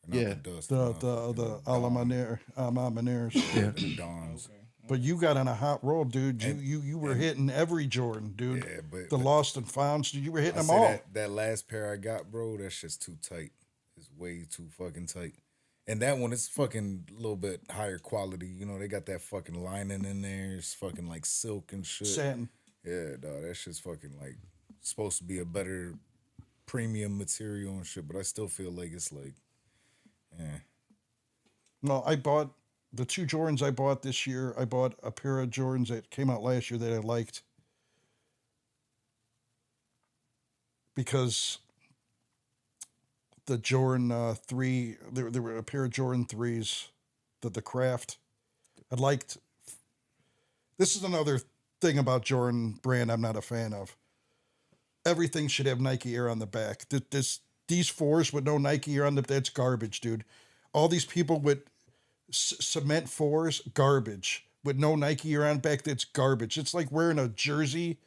Or not Yeah. the dusk. The fucking Alamaneers. Yeah, the dawns. But you got on a hot roll, dude. You were hitting every Jordan, dude. Yeah, but the lost and founds, dude. You were hitting I them say all. that last pair I got, bro, that shit's too tight. It's way too fucking tight. And that one is fucking a little bit higher quality. You know, they got that fucking lining in there. It's fucking like silk and shit. Satin. Yeah, dog. That shit's fucking like supposed to be a better premium material and shit, but I still feel like it's like, yeah. No, I bought the two Jordans I bought this year. I bought a pair of Jordans that came out last year that I liked because the Jordan 3, there were a pair of Jordan 3s, the craft. I liked. This is another thing about Jordan brand I'm not a fan of. Everything should have Nike Air on the back. These fours with no Nike Air on that's garbage, dude. All these people with cement fours, garbage. With no Nike Air on back, that's garbage. It's like wearing a jersey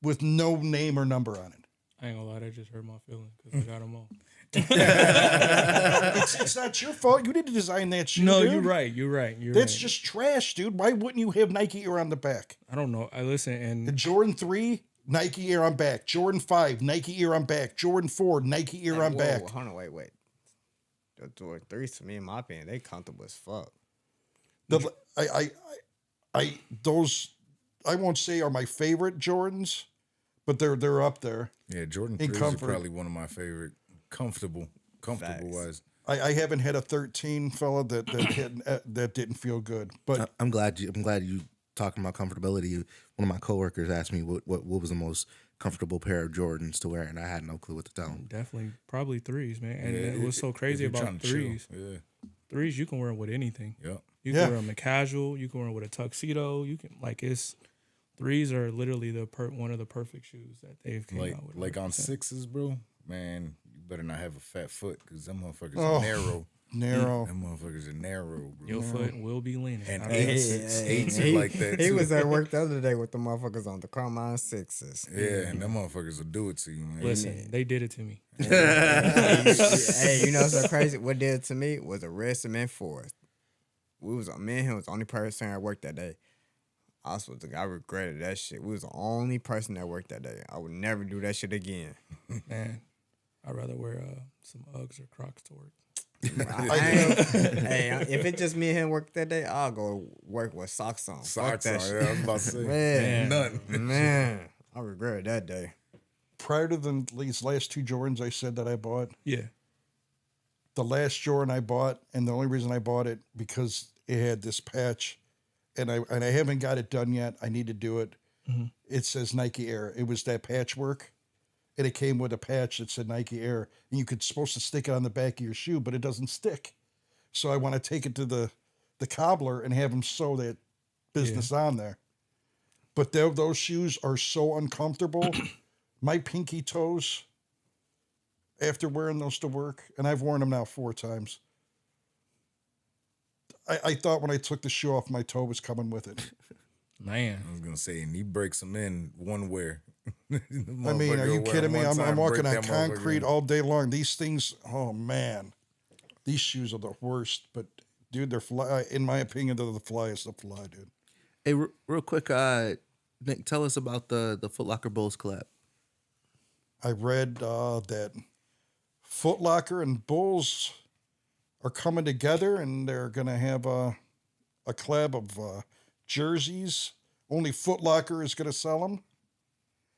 with no name or number on it. I ain't gonna lie, that just hurt my feelings because I got them all. It's not your fault. You didn't design that shoe. No, dude. you're right. You're right. That's just trash, dude. Why wouldn't you have Nike Air on the back? I don't know. I listen and The Jordan 3, Nike Air on back. Jordan 5, Nike Air on back. Jordan 4, Nike Air on back. Hold on, wait. The Jordan 3s, to me, in my opinion, they comfortable as fuck. Those I won't say are my favorite Jordans, but they're up there. Yeah, Jordan In 3s are comfort. probably one of my favorite comfortable Facts. wise. I haven't had a 13 fella that didn't feel good, but I'm glad you talking about comfortability. One of my coworkers asked me what was the most comfortable pair of Jordans to wear, and I had no clue what to tell him. definitely probably threes, man. And Yeah, what's so if crazy you're about trying to chill, threes? Yeah, Threes you can wear them with anything. yep. You can Yeah. wear them in casual. You can wear them with a tuxedo. You can threes are literally one of the perfect shoes that they've came out with. Like on 100%. sixes, bro. Man, you better not have a fat foot because them motherfuckers Oh. are narrow. narrow. Them motherfuckers are narrow, bro. Your foot will be leaning. And I eight- mean, eights are like that, He too. was at work the other day with the motherfuckers on the Carmine 6s. Yeah, and them motherfuckers will do it to you, man. listen, they did it to me. Hey, you know what's so crazy? What did it to me was a red cement forest. Me and him was the only person at work that day. I regretted that shit. We was the only person that worked that day. I would never do that shit again. Man, I'd rather wear some Uggs or Crocs to work. Hey, if it's just me and him work that day, I'll go work with socks on. Fuck Socks that on, shit. yeah, I was about to say. Man, Nothing. man, I regret that day. Prior to these last two Jordans I said that I bought, Yeah. the last Jordan I bought, and the only reason I bought it because it had this patch, and I haven't got it done yet. I need to do it. Mm-hmm. It says Nike Air. It was that patchwork, and it came with a patch that said Nike Air, and you could supposed to stick it on the back of your shoe, but it doesn't stick. So I want to take it to the cobbler and have him sew that business on there. But those shoes are so uncomfortable. My pinky toes, after wearing those to work, and I've worn them now 4 times. I thought when I took the shoe off, my toe was coming with it. Man. I was gonna say, and he breaks them in one wear. I mean, are you kidding me? I'm walking on concrete all day long. These things, oh man, these shoes are the worst. But dude, they're fly. In my opinion, they're the flyest of fly, dude. Hey, real quick, Nick, tell us about the Foot Locker Bulls collab. I read that Foot Locker and Bulls are coming together, and they're gonna have a collab of jerseys. Only Foot Locker is gonna sell them.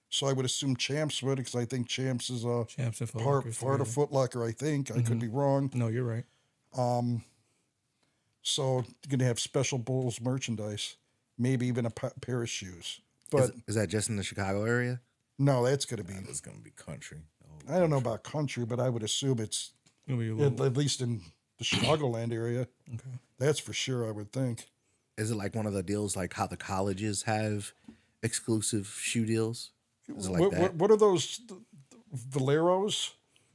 So I would assume Champs would, because I think Champs is Champs and Foot part Locker, of Foot Locker. I think I could be wrong. No, you're right. So you're gonna have special Bulls merchandise, maybe even a pair of shoes. But Is that just in the Chicago area? no, that's gonna be. It's gonna be country. I don't know about country, but I would assume it's It'll be a little, at least in the Chicagoland area. okay. That's for sure. I would think. Is it like one of the deals like how the colleges have exclusive shoe deals? Is it like that? What are those Valeros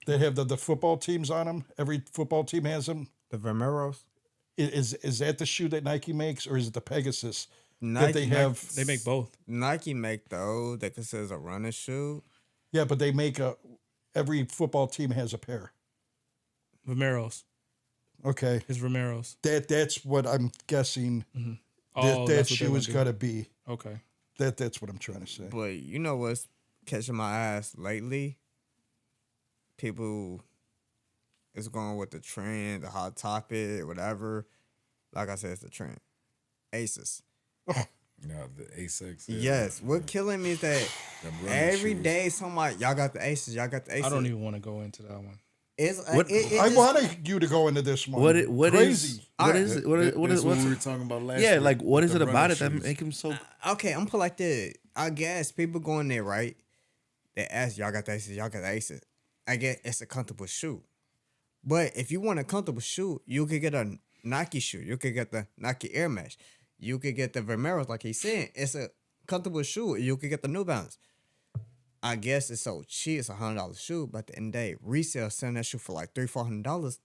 that have the football teams on them? Every football team has them. The Vermeeros. Is that the shoe that Nike makes, or is it the Pegasus that Nike they have? They make both. Nike make those that considers a running shoe. Yeah, but they make every football team has a pair. Vomeros. Okay, It's Vomeros. that's what I'm guessing. Oh, That that's what shoe they has would got do. to be. Okay. That's what I'm trying to say. But you know what's catching my ass lately? People is going with the trend, the hot topic, whatever. Like I said, it's the trend. Aces. Yeah, the A6. Yes. What killing me is that Them running every shoes. day somebody, y'all got the aces, y'all got the aces. I don't even want to go into that one. It's What- it I just- wanted you to go into this one. What is Crazy. what is it? What is That's what what's we were talking about last yeah? week Like what with is the it about running it that shoes. make him so? Okay, I'm put like this. I guess people go in there, right? They ask, y'all got the aces, y'all got the aces. I guess it's a comfortable shoe. But if you want a comfortable shoe, you could get a Nike shoe. You could get the Nike Air Max. You could get the Vermeeros, like he's saying. It's a comfortable shoe. You could get the New Balance. I guess it's so cheap. It's $100 shoe, but at the end of the day, resale selling that shoe for like $300-$400.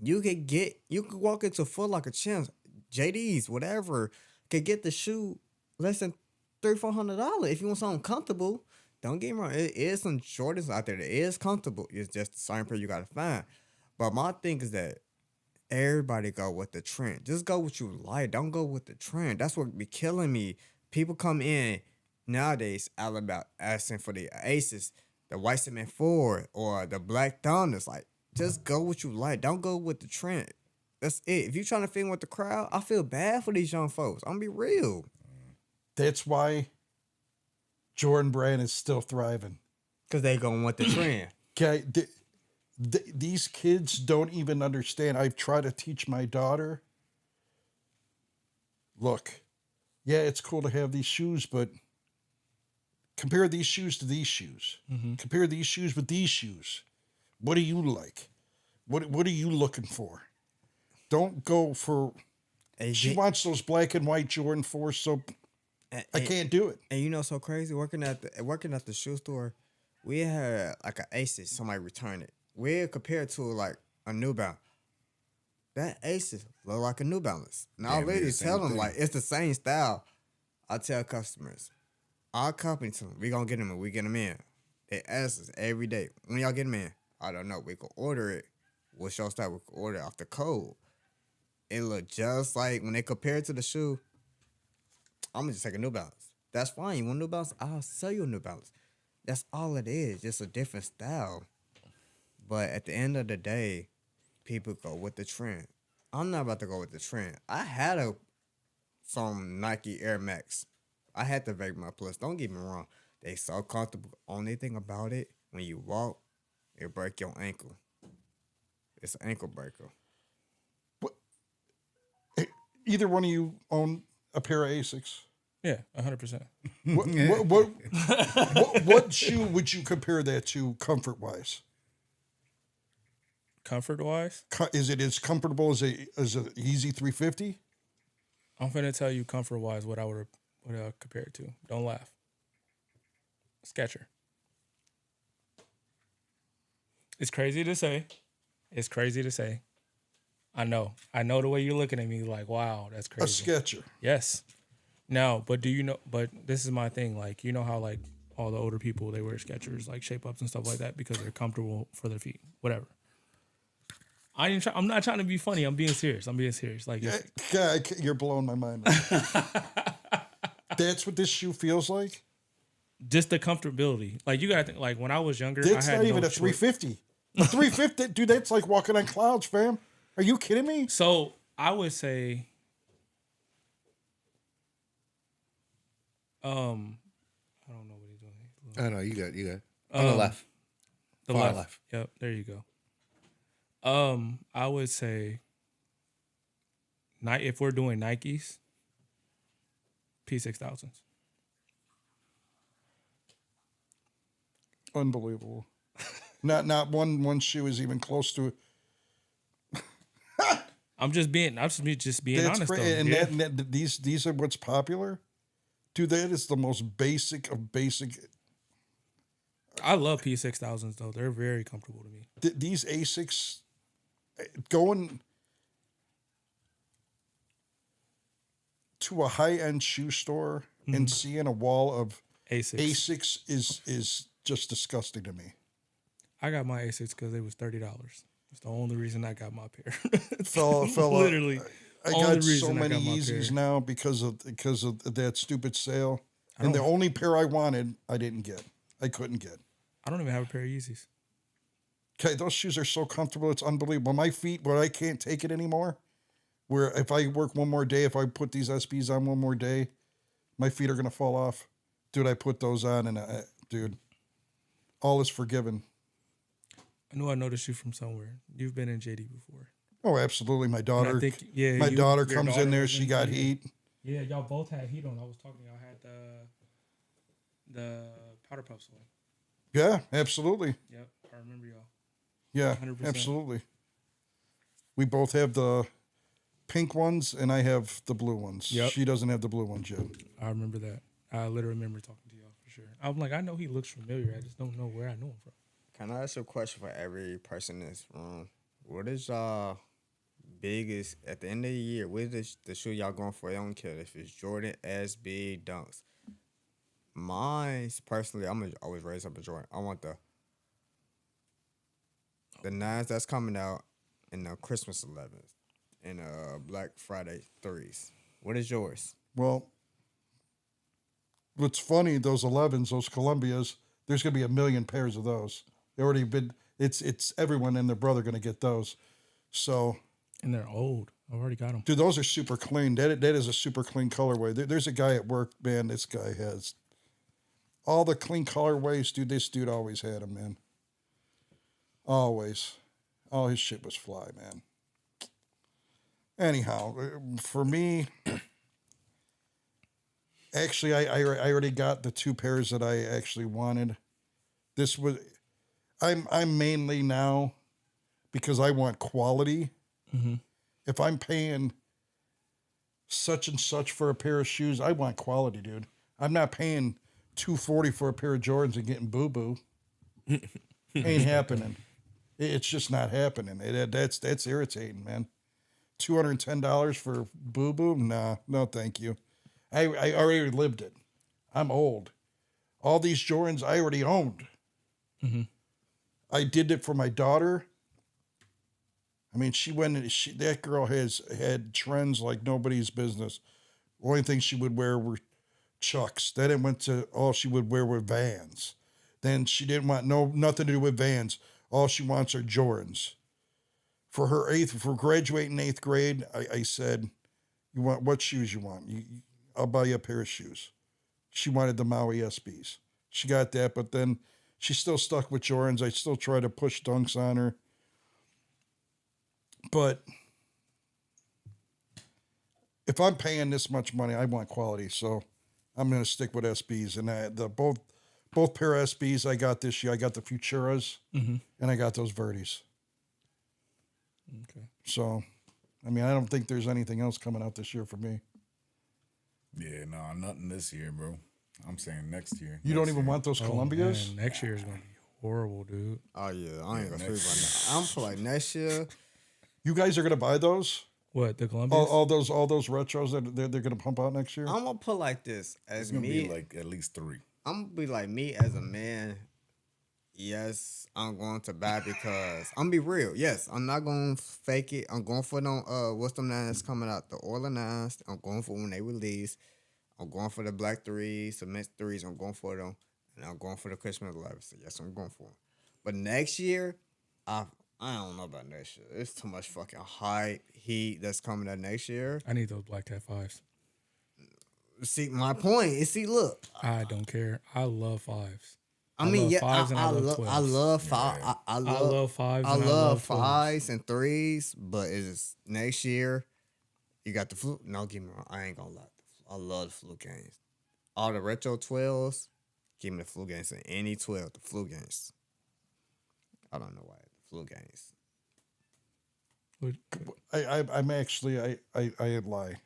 You could walk into Foot Locker, Champs, JD's, whatever, could get the shoe less than $300-$400 if you want something comfortable. Don't get me wrong, it is some Jordans out there that is comfortable. It's just the same pair you gotta find. But my thing is that everybody go with the trend. Just go what you like. Don't go with the trend. That's what be killing me. People come in nowadays all about asking for the Aces, the White Cement 4, or the Black Thunders. Like, just go what you like. Don't go with the trend. That's it. If you trying to fit in with the crowd, I feel bad for these young folks. I'm gonna be real. That's why Jordan Brand is still thriving. Cause they going with the trend. Okay, these kids don't even understand. I've tried to teach my daughter. Look, yeah, it's cool to have these shoes, but compare these shoes to these shoes. Compare these shoes with these shoes. What do you like? What are you looking for? Don't go for. And She you- wants those black and white Jordan 4, so I can't do it. And you know, so crazy working at the shoe store, we had like an Aces. Somebody returned it. We compared to like a New Balance. That Aces look like a New Balance. And I Damn near literally the same tell them thing. like it's the same style. I tell customers, our company to them, we gonna get them and we get them in. They ask us every day, when y'all get them in? I don't know. We can order it. What's your style? We can order it off the code. It look just like when they compare it to the shoe. I'm gonna just take a New Balance. That's fine. You want a New Balance? I'll sell you a New Balance. That's all it is. Just a different style. But at the end of the day, people go with the trend. I'm not about to go with the trend. I had some Nike Air Max. I had the Vapor Plus. Don't get me wrong. They so comfortable. Only thing about it, when you walk, it break your ankle. It's an ankle breaker. Either one of you own a pair of Asics. Yeah, 100%. What shoe would you compare that to comfort wise? Comfort wise, Is it as comfortable as a Easy 350? I'm finna tell you comfort wise what I would compare it to. Don't laugh. Sketcher. It's crazy to say. It's crazy to say. I know. I know the way you're looking at me like, wow, that's A crazy. Sketcher. Yes. No, but do you know, but this is my thing. Like, you know how like all the older people, they wear Skechers, like shape ups and stuff like that because they're comfortable for their feet, whatever. I'm not trying to be funny. I'm being serious. Like, You're blowing my mind. That's what this shoe feels like? just the comfortability. Like, you got to think, like when I was younger, That's I had not even no a choice. 350. A 350, dude, that's like walking on clouds, fam. Are you kidding me? So I would say, I don't know what he's doing. I know you got on the left. The Far left. left. Yep, there you go. I would say, if we're doing Nikes, P6000s. Unbelievable. Not one shoe is even close to it. I'm just being honest though. And Yeah. these are what's popular. Dude, that is the most basic of basic. I love P6000s though. They're very comfortable to me. These Asics, going to a high end shoe store and seeing a wall of Asics. Asics is just disgusting to me. I got my Asics because it was $30. It's the only reason I got my pair. Fella, Literally. I only got so reason I many got my Yeezys pair. now because of that stupid sale. And the only pair I wanted, I didn't get. I couldn't get. I don't even have a pair of Yeezys. Okay, those shoes are so comfortable. It's unbelievable. My feet, where I can't take it anymore, where if I work one more day, if I put these SBs on one more day, my feet are going to fall off. Dude, I put those on and, dude, all is forgiven. I knew I noticed you from somewhere. You've been in JD before. Oh, absolutely. My daughter, I think, yeah, my daughter your comes daughter in there. was She in got JD. heat. Yeah, y'all both had heat on. I was talking to y'all had the powder puffs on. Yeah, absolutely. Yep, I remember y'all. Yeah, 100%. absolutely. We both have the pink ones, and I have the blue ones. Yep. She doesn't have the blue ones yet. I remember that. I literally remember talking to y'all for sure. I'm like, I know he looks familiar. I just don't know where I know him from. Can I ask you a question for every person in this room? What is y'all biggest at the end of the year? What is the shoe y'all going for? I don't care if it's Jordan, SB, Dunks. Mine's personally, I'm gonna always raise up a Jordan. I want the 9s that's coming out and the Christmas 11s and Black Friday 3s. What is yours? Well, what's funny, those 11s, those Columbias, there's going to be 1 million pairs of those. They already been, it's everyone and their brother going to get those. So, And they're old. I've already got them. dude, those are super clean. That is a super clean colorway. There's a guy at work, man, this guy has all the clean colorways, dude. This dude always had them, man. Always. All his shit was fly, man. Anyhow, for me, actually, I already got the 2 pairs that I actually wanted. This was, I'm mainly now, because I want quality. Mm-hmm. If I'm paying such and such for a pair of shoes, I want quality, dude. I'm not paying $240 for a pair of Jordans and getting boo-boo. Ain't happening. It's just not happening. That's irritating, man. $210 for boo-boo? Nah, no thank you. I already lived it. I'm old. All these Jordans I already owned. Mm-hmm. I did it for my daughter. I mean, that girl had trends like nobody's business. The only thing she would wear were Chucks. Then it went to all she would wear were Vans. Then she didn't want nothing to do with Vans. All she wants are Jordans. For graduating 8th grade, I said, "You want what shoes you want? I'll buy you a pair of shoes." She wanted the Maui SBs. She got that, but then she still stuck with Jordans. I still try to push Dunks on her. But if I'm paying this much money, I want quality, so I'm going to stick with SBs. And both pair of SBs I got this year, I got the Futuras, and I got those Verdes. Okay. So, I mean, I don't think there's anything else coming out this year for me. Yeah, no, nothing this year, bro. I'm saying next year. You don't even want those Columbias? Man, next year is gonna be horrible, dude. Oh yeah, I ain't gonna sleep on that. I'm for like next year. You guys are going to buy those? What, the Columbians? All those retros that they're going to pump out next year? I'm gonna put like this as It's gonna me. be like at least 3. I'm gonna be like me as a man. Yes, I'm going to buy because I'm gonna be real. Yes, I'm not gonna fake it. I'm going for them. What's them 9s coming out? The Orla 9s. I'm going for when they release. I'm going for the Black 3s, the Mint 3s. I'm going for them, and I'm going for the Christmas 11s. So yes, I'm going for them. But next year, I don't know about next year. It's too much fucking hype, heat that's coming out next year. I need those Black Cat 5s. See, my point is, look. I don't care. I love 5s. I mean, love yeah, fives and I love I 12s. love five. Yeah. I I love love 5s. I and love 12s. 5s and 3s, but it's next year. You got the flu. No, get me wrong. I ain't gonna lie. I love the flu games. All the retro 12s. Give me the flu games and any 12. The flu games. I don't know why the flu games. What- I'm actually I lie.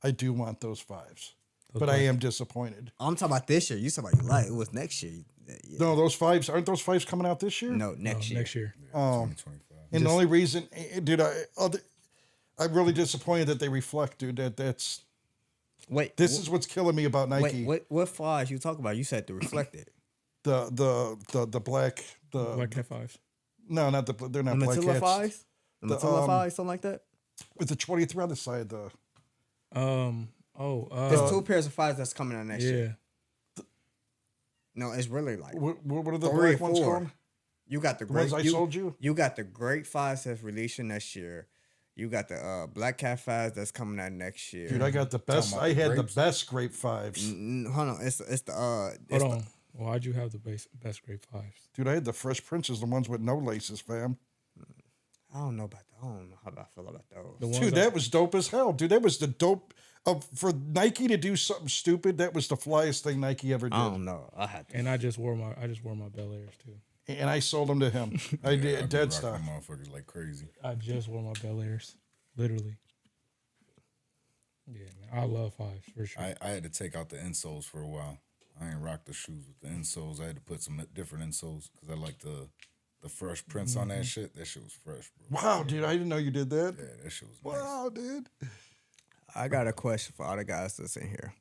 I do want those fives, but I Okay. am disappointed. I'm talking about this year. You talking about you like it was next year. Yeah. No, those fives aren't those fives coming out this year? No, No, next year. next year. Oh, 2025. and the only reason, dude, I'm really disappointed that they reflect, dude. That's Wait, this is what's killing me about Nike. wait, what fives you talking about? You said the reflected. The black Black Cat Fives. no, not the they're The not black Matilla cats. fives? The The, Matilla um, fives, something like that? With the 23 on the side, There's two pairs of fives that's coming out next yeah. year. No, it's really like what are the three or black ones four. called? You got the The ones great I sold you? You got the great fives that's releasing next year. You got the Black Cat fives that's coming out next year. Dude, I got the best. about I the had grapes? the best grape fives. Hold on, it's the Hold on. Why'd you have the best grape fives? Dude, I had the Fresh Princes, the ones with no laces, fam. I don't know about that. I don't know how I feel about those. The ones Dude, that was dope as hell. Dude, that was the dope for Nike to do something stupid. That was the flyest thing Nike ever did. I don't know. I had to. And I just wore my Bel Airs too. And I sold them to him. I did I've been dead rocking stock. them motherfuckers like crazy. I just wore my Bel Airs. Literally. Yeah, man. I love fives for sure. I had to take out the insoles for a while. I ain't rock the shoes with the insoles. I had to put some different insoles because I like the fresh prints on that shit. That shit was fresh, bro. Wow, dude, I didn't know you did that. Yeah, that shit was nice. Wow, dude. I got a question for all the guys that's in here.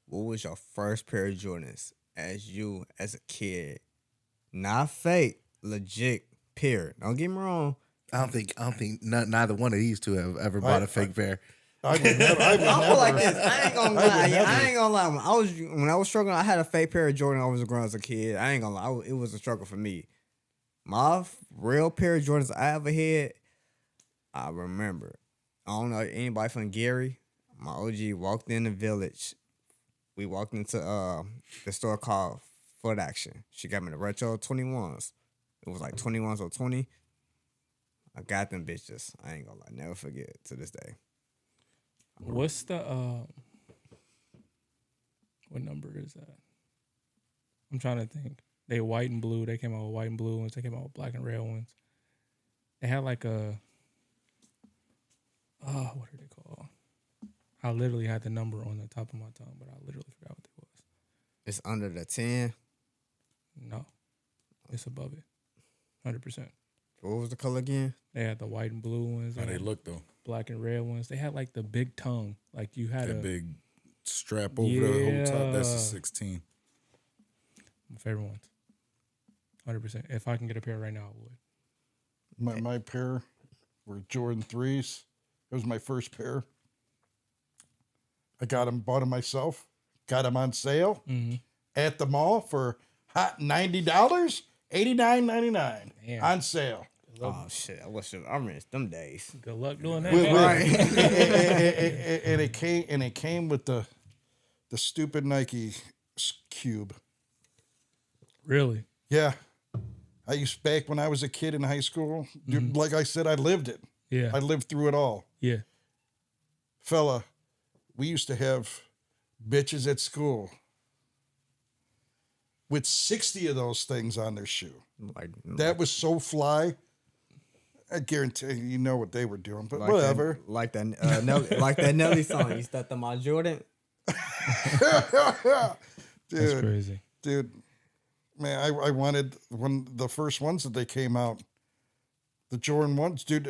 What was your first pair of Jordans as a kid? Not fake, legit. Period. Don't get me wrong. I don't think neither one of these two have ever bought a fake pair. I would never. I would I feel like never. this. I ain't gonna lie. I ain't gonna lie. When I was struggling, I had a fake pair of Jordan. I was growing as a kid. I ain't gonna lie. It was a struggle for me. My real pair of Jordans I ever had, I remember. I don't know anybody from Gary. My OG walked in the village. We walked into the store called Foot Action. She got me the retro 21s. It was like 21s or 20. I got them bitches. I ain't gonna lie. Never forget to this day. What's the what number is that? I'm trying to think. They white and blue. They came out with white and blue ones. They came out with black and red ones. They had like a what are they called? I literally had the number on the top of my tongue, but I literally forgot what it was. It's under the 10. No. It's above it. 100%. What was the color again? They had the white and blue ones. How they had look though? black and red ones. They had like the big tongue. Like you had That big strap over the whole top. That's a Yeah. 16. my favorite ones. 100%. If I can get a pair right now, I would. My pair were Jordan 3s. It was my first pair. I bought them myself. Got them on sale at the mall for hot $90, $89.99 Damn. on sale. Oh shit! I missed them days. Good luck doing that. With- man. and it came with the stupid Nike cube. Really? Yeah, I used back when I was a kid in high school. Dude, like I said, I lived it. Yeah. I lived through it all, Yeah. fella. We used to have bitches at school with 60 of those things on their shoe. Like That was so fly. I guarantee you know what they were doing, but like whatever. That, like that Nelly, like that Nelly song. You stepped on my Jordan. That's Dude, crazy. dude, man, I wanted when the first ones that they came out, the Jordan ones, dude.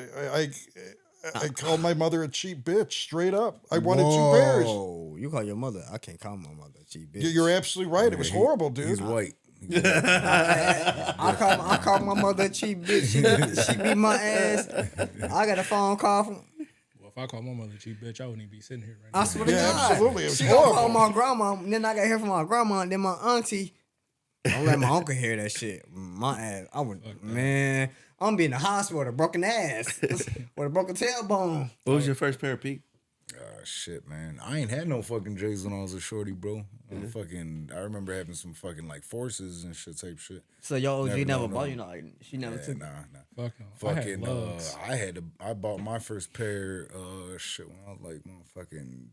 I called my mother a cheap bitch, straight up. I wanted 2 pairs. Whoa, you call your mother? I can't call my mother a cheap bitch. You're absolutely right. It was horrible, dude. He's white. I call my mother a cheap bitch. She beat my ass. I got a phone call from. Well, if I call my mother a cheap bitch, I wouldn't even be sitting here right now. I swear to Yeah, God. absolutely. It was She gonna call horrible. my grandma. And then I got to hear from my grandma. And then my auntie. Don't let my uncle hear that shit. My ass. I would, man. I'm be in the hospital with a broken ass, with a broken tailbone. What was your first pair, Pete? Shit, man. I ain't had no fucking J's when I was a shorty, bro. I remember having some fucking like forces and shit type shit. So your OG never no. bought you, like she never Yeah, took. nah. Fuck no. Fucking, I had Lugs. I bought my first pair, shit, when I was like, motherfucking,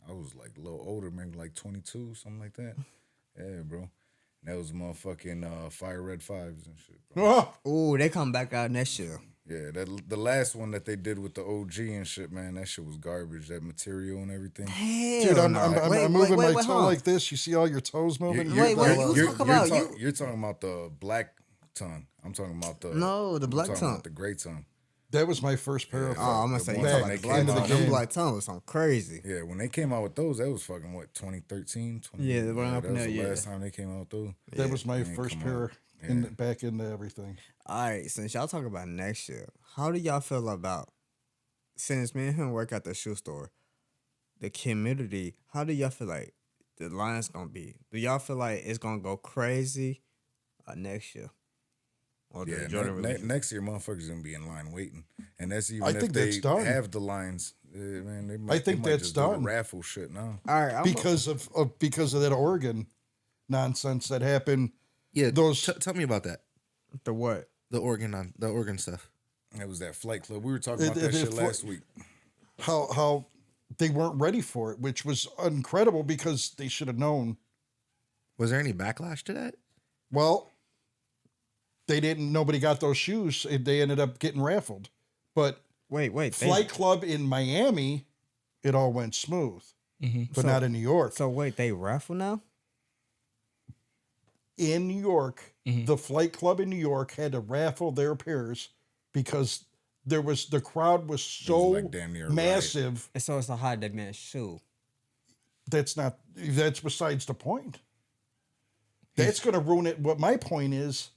I was like a little older, maybe like 22, something like that. Yeah, bro. And that was motherfucking Fire Red 5s and shit, bro. Oh, Ooh, they come back out next year. Yeah, the last one that they did with the OG and shit, man, that shit was garbage. That material and everything. Hell Dude, I'm, no. I'm, I'm, Wait, I'm wait, moving wait, my wait, toe hold on. like this. You see all your toes moving? Wait, you talk about you- You're talking about the black tongue. I'm talking about the No, the I'm black talking ção. about the gray tongue. That was my first pair of. Oh, I'm gonna The say you ones talking when about the they black came tongue. out. Them game. black tongue was something crazy. Yeah, when they came out with those, that was fucking what 2013. Yeah, they were up that in was there, the yeah. last time they came out with those. That was my They ain't first come pair out. back into everything. All right, since y'all talk about next year, how do y'all feel about since me and him work at the shoe store, the community? How do y'all feel like the line's gonna be? Do y'all feel like it's gonna go crazy next year? Or the Yeah, Jordan releases? next year, motherfuckers gonna be in line waiting, and that's even I if think they that's done. have the lines. Man, they might, think they might that's just do the done. raffle shit now. All right, Because of that Oregon nonsense that happened. Yeah, Those tell me about that. the what? The Oregon stuff. It was that flight club. We were talking about It- that it- shit it- last week. how they weren't ready for it, which was incredible because they should have known. Was there any backlash to that? Well, they didn't. Nobody got those shoes. They ended up getting raffled. But Wait. Flight Club in Miami, it all went smooth, but not in New York. So wait, they raffle now? In New York, the Flight Club in New York had to raffle their pairs because the crowd was so like damn near a riot. massive. And so it's a high demand shoe. That's besides the point. That's going to ruin it. What my point is,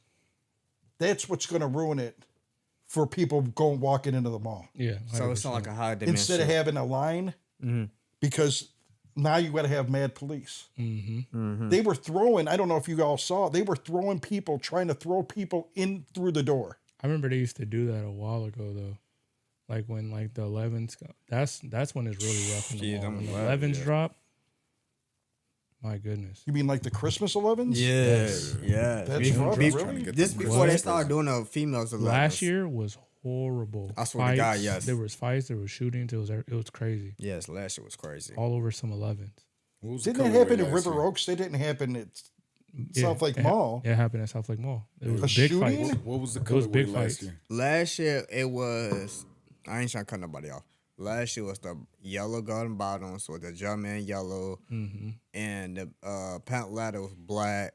that's what's going to ruin it for people walking into the mall. Yeah. So it's not like a high demand Instead shoe. of having a line, because now you got to have mad police. They were throwing, I don't know if you all saw, they were throwing people, trying to throw people in through the door. I remember they used to do that a while ago though. Like when like the 11s go, that's when it's really rough in the mall. When the 11s drop, my goodness. You mean like the Christmas 11s? Yeah. That's rough, Trying to really? get This them before they boys. started doing the females 11s. Last year was horrible. I swear to God, Fights, yes. There was fights, there was shootings, it was crazy. Yes, last year was crazy. All over some 11s. What was the Didn't that happen colorway in last River year? Oaks? They didn't happen at Yeah, South Lake it Mall. It happened at South Lake Mall. It was A big shooting? fights. What was the was big colorway fights. last year? Last year it was. I ain't trying to cut nobody off. Last year was the yellow golden bottoms with the Jumpman yellow, and the pant ladder was black.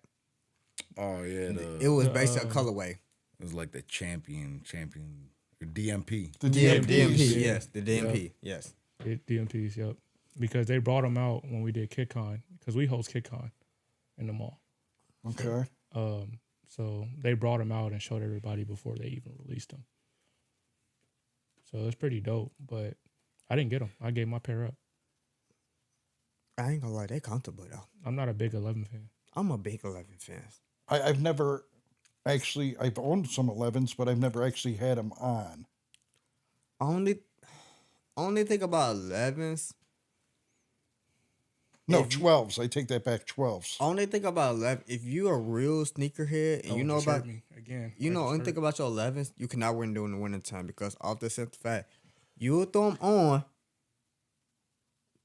Oh yeah, It was based on colorway. it was like the champion or DMP. The DMP, DMPs. yes, the DMP, yes. DMPs, yep. Because they brought them out when we did KidCon, because we host KidCon in the mall. Okay. So they brought them out and showed everybody before they even released them. So it's pretty dope, but I didn't get them. I gave my pair up. I ain't gonna lie, they comfortable though. I'm not a big 11 fan. I'm a big 11 fan. I've never actually, I've owned some 11s, but I've never actually had them on. Only thing about 11s. No, 12s. I take that back, 12s. Only thing about 11. If you a real sneakerhead and you know Just hurt about me again. You know, only thing about your 11s, you cannot wear them during the wintertime because of the simple fact, you'll throw them on.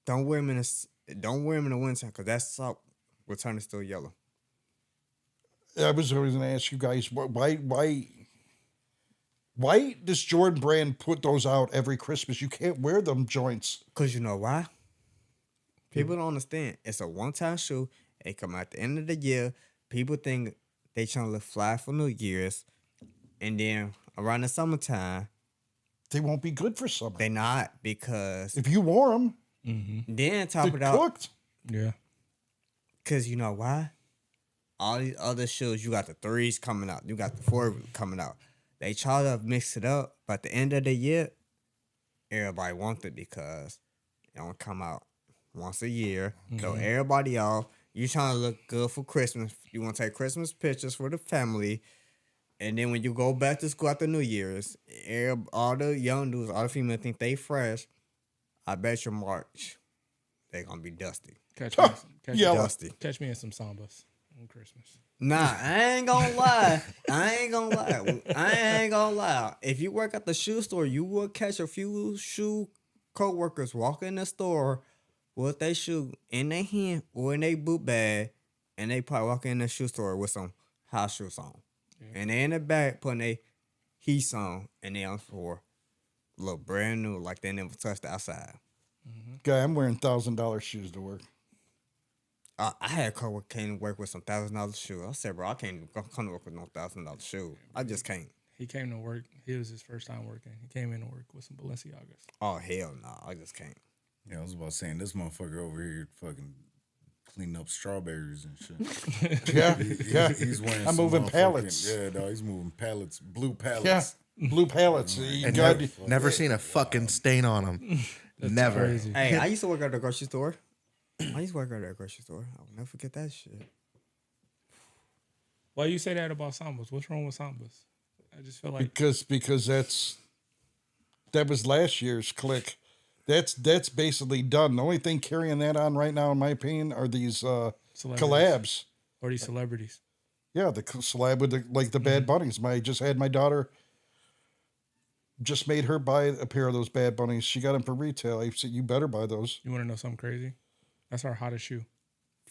Don't wear them in the wintertime because that sock will turn it still yellow. I was going to ask you guys, why does Jordan Brand put those out every Christmas? You can't wear them joints. Because you know why? People don't understand. It's a one-time shoe. It come out at the end of the year. People think they trying to look fly for New Year's. And then around the summertime, They won't be good for summer. they not because If you wore them, then top they're it out. cooked. Yeah. Because you know why? All these other shoes, you got the 3s coming out. You got the 4 coming out. They try to mix it up, but at the end of the year, everybody wants it because it don't come out once a year. So everybody off. You trying to look good for Christmas. You want to take Christmas pictures for the family. And then when you go back to school after New Year's, all the young dudes, all the females think they fresh. I bet you March, they going to be dusty. Catch me, Yellow. Dusty. catch me in some sambas on Christmas. Nah, I ain't gonna lie. I ain't gonna lie. If you work at the shoe store, you will catch a few shoe co-workers walking in the store with their shoe in their hand or in their boot bag, and they probably walk in the shoe store with some house shoes on. And they in the back putting their Heat on, and they on for look brand new, like they never touched outside. Guy, I'm wearing $1,000 shoes to work. I had a coworker came to work with some $1,000 shoe. I said, bro, I can't come to work with no $1,000 shoe. I just can't. He came to work. It was his first time working. He came in to work with some Balenciagas. Oh hell no, I just can't. Yeah, I was about saying this motherfucker over here fucking cleaning up strawberries and shit. Yeah, yeah. He's wearing. I'm some moving motherfucking- pallets. Yeah, no, he's moving pallets, blue pallets. Yeah, blue pallets. You And got- never seen a fucking stain on them. Never. Crazy. Hey, I used to work at the grocery store. I used to work at the grocery store. I'll never forget that shit. Why you say that about Sambas? What's wrong with Sambas? I just feel like because that was last year's click. That's basically done. The only thing carrying that on right now, in my opinion, are these collabs. or these celebrities. Yeah, the collab with the Bad Bunnies. Just had my daughter. Just made her buy a pair of those Bad Bunnies. She got them for retail. I said, "You better buy those." You want to know something crazy? That's our hottest shoe.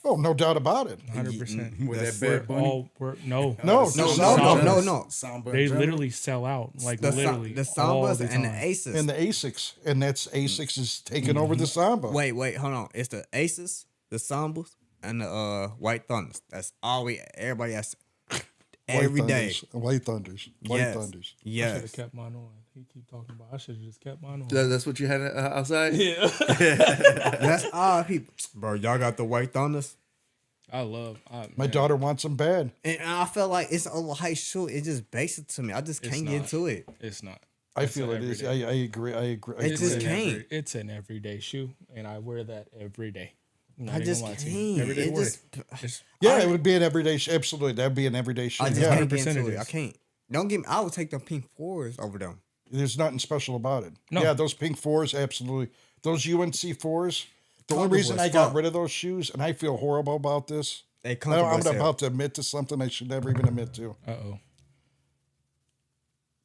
Oh, no doubt about it. 100%. With That's that bad bunny. No, No, Sambas. Samba They in general? literally sell out. Like literally. the all Sambas the and the time. Aces. And the Asics, and that's Asics is taking over the Samba. Wait, hold on. It's the Aces, the Sambas, and the White Thunders. That's all everybody has every day. White Thunders. White Yes. Thunders. I should Yes. have kept mine on. He keep talking about. I should have just kept mine on. That's what you had outside? Yeah. That's all people. Bro, y'all got the White Thunders? My daughter wants them bad. And I feel like it's a light shoe. It's just basic to me. I just It's can't not. get into it. It's not. I It's feel an it is. I everyday- agree. I agree. I It just agree. can't. It's an everyday shoe, and I wear that every day. I'm not I even just gonna lie can't. to you. Every day It wear just, It's- Yeah, it would be an everyday. Absolutely, that'd be an everyday shoe. I just Yeah, can't get 100% into it it. I is. can't. Don't get me. I would take the pink fours over them. there's nothing special about it. No. Yeah, those pink fours, absolutely. Those UNC fours. The only Comfortable reason as I got fuck. rid of those shoes, and I feel horrible about this. They comfortable I'm as hell. about to admit to something I should never even admit to. Uh-oh.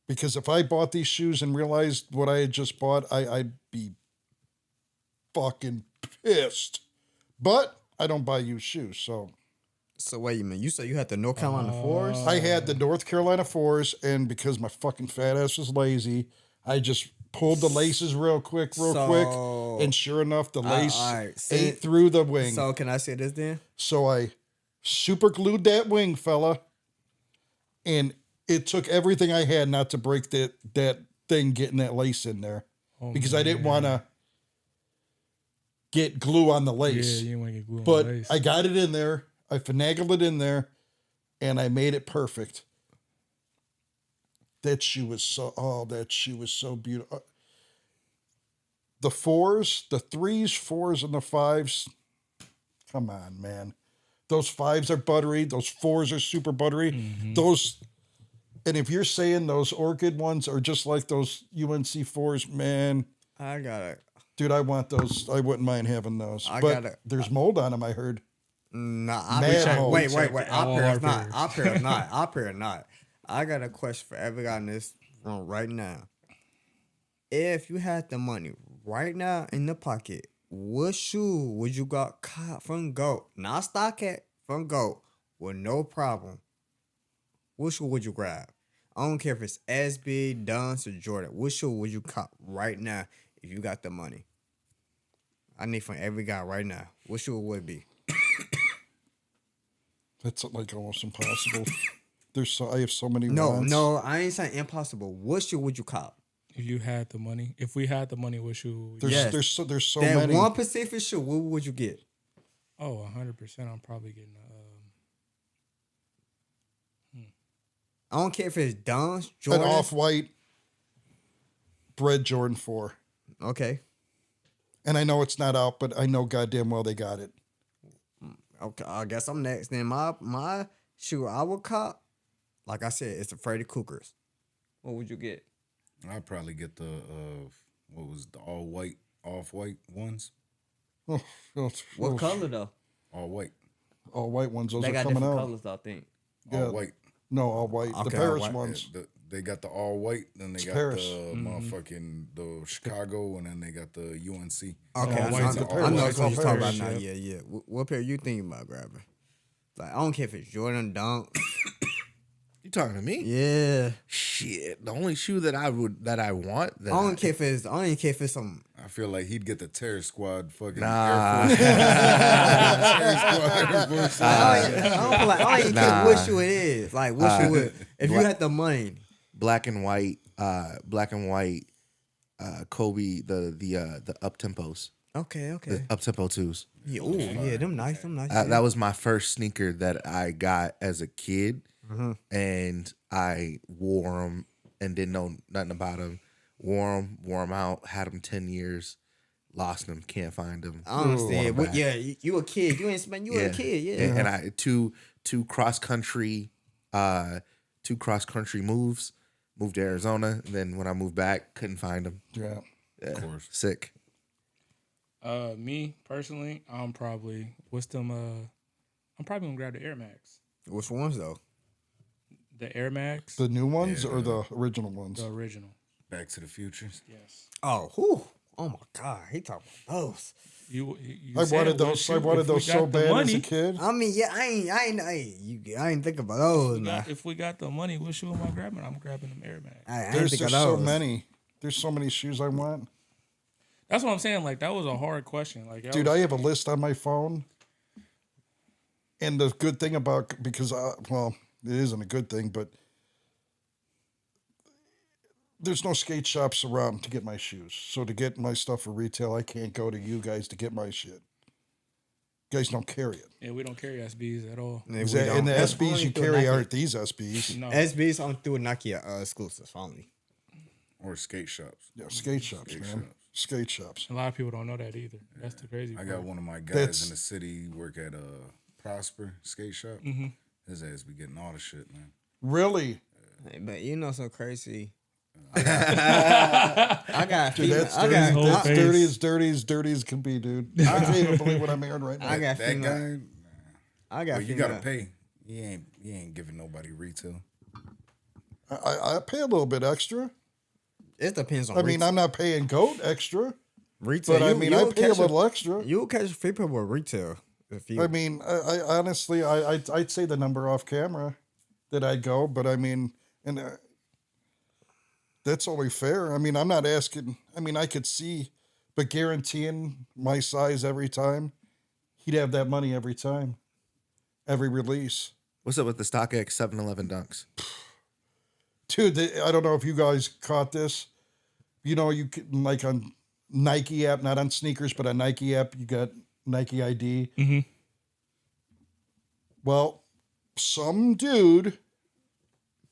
Because if I bought these shoes and realized what I had just bought, I'd be fucking pissed. But I don't buy used shoes, so So wait a minute. You said you had the North Carolina fours? I had the North Carolina 4s, and because my fucking fat ass was lazy, I just pulled the laces real quick, So- and sure enough, the lace alright, ate through the wing. So can I say this then? So I super glued that wing, fella, and it took everything I had not to break that thing getting that lace in there, because I didn't want to get glue on the Yeah, lace. you want to get glue on But the lace. I got it in there. I finagled it in there, and I made it perfect. That shoe was so beautiful. The 4s, the 3s, 4s, and the 5s. Come on, man. Those 5s are buttery. Those 4s are super buttery. Those, and if you're saying those Orchid ones are just like those UNC 4s, man, I gotta. dude, I want those. I wouldn't mind having those. I but gotta- there's mold on them, I heard. Nah, I Mad check, hole. wait. Check Our all pair our is not. pairs. Our pair is not. Our pair is not. I got a question for every guy in this room right now. If you had the money right now in the pocket, what shoe would you got caught from GOAT? Not StockX, from GOAT, with no problem. What shoe would you grab? I don't care if it's SB, Dunce, or Jordan. What shoe would you cop right now if you got the money? I need from every guy right now. What shoe would it be? That's like almost impossible. I have so many No, wants. no, I ain't saying impossible. What shoe would you cop? If you had the money, if we had the money, what shoe? would you- There's Yes. there's so That many. one Pacific shoe, what would you get? Oh, 100%. I'm probably getting. I don't care if it's Dunce, An Jordan. off-white bread Jordan 4. Okay. And I know it's not out, but I know goddamn well they got it. Okay, I guess I'm next. Then my shoe I would cop, like I said, it's the Freddy Cougars. What would you get? I'd probably get the what was the all white, off white ones. Oh, What color though? All white, all white ones. Those They are got coming different out. colors, I think. Yeah. all white. No, all white. Okay, the all Paris white. ones. They got the all white, then they got Paris. the motherfucking the Chicago, and then they got the UNC. Okay, Oh, I white's know the what Paris. you're talking about Paris, now. yeah. Yeah. What pair you thinking about grabbing? Like I don't care if it's Jordan Dunk. You talking to me? Yeah. Shit, the only shoe that I want. I don't care if it's some. I feel like he'd get the Terror Squad fucking Nah. Air Force. Terror Squad Air Force. I don't even care what shoe it is. Like what shoe it. If you had the money. black and white, Kobe, the up tempos, Okay. the up tempo twos. Yeah, ooh, yeah, them nice. That was my first sneaker that I got as a kid, and I wore them and didn't know nothing about them. Wore them out, had them 10 years, lost them, can't find them. I understand. Want 'em back. Yeah, you a kid. You ain't spend. You a kid. Yeah. And I two cross country moves. Moved to Arizona. Then when I moved back, couldn't find them. Yeah. Of course. Sick. Me personally, I'm probably I'm probably gonna grab the Air Max. Which ones though? The Air Max, The new ones or the original ones? the original. Back to the Future. Yes. Oh, whew. Oh my God, he talking about those. You I said wanted what those. shoe- I wanted if we those got so the bad as a money- kid. I mean, yeah, I ain't think about those. Nah. If we got the money, what shoe am I grabbing? I'm grabbing them Air Max. I ain't There's think of just so those. many. There's so many shoes I want. That's what I'm saying. Like that was a hard question. Like, Dude, I have a list on my phone. And the good thing about, because, well, it isn't a good thing, but there's no skate shops around to get my shoes. So to get my stuff for retail, I can't go to you guys to get my shit. You guys don't carry it. Yeah, we don't carry SBs at all. Yeah, we And don't. the That's SBs only you through carry Nike. aren't these SBs. No, SBs on through Nike exclusives only. Or skate shops. Yeah, skate shops, Skate man. shops. Skate shops. a lot of people don't know that either. That's the crazy I part. got one of my guys That's- in the city work at Prosper skate shop. His ass be getting all the shit, man. Really? Hey, but you know so crazy. I got Dude, female. that's I dirty. got. whole That's face. dirty as can be, dude. I can't even believe what I'm hearing right now. I got That female. guy, I got. well, you female. gotta pay. You ain't giving nobody retail. I pay a little bit extra. It depends on. I mean, I'm not paying GOAT extra, retail. but I mean, I pay a little extra. You will catch free people with retail if you. I mean, I honestly, I'd say the number off camera that I'd go, but I mean, and that's only fair. I mean, I'm not asking. I mean, I could see, but guaranteeing my size every time, he'd have that money every time, every release. What's up with the StockX 711 dunks? Dude, I don't know if you guys caught this. You know, you can, like on Nike app, not on sneakers, but on Nike app, you got Nike ID. Mm-hmm. Well, some dude,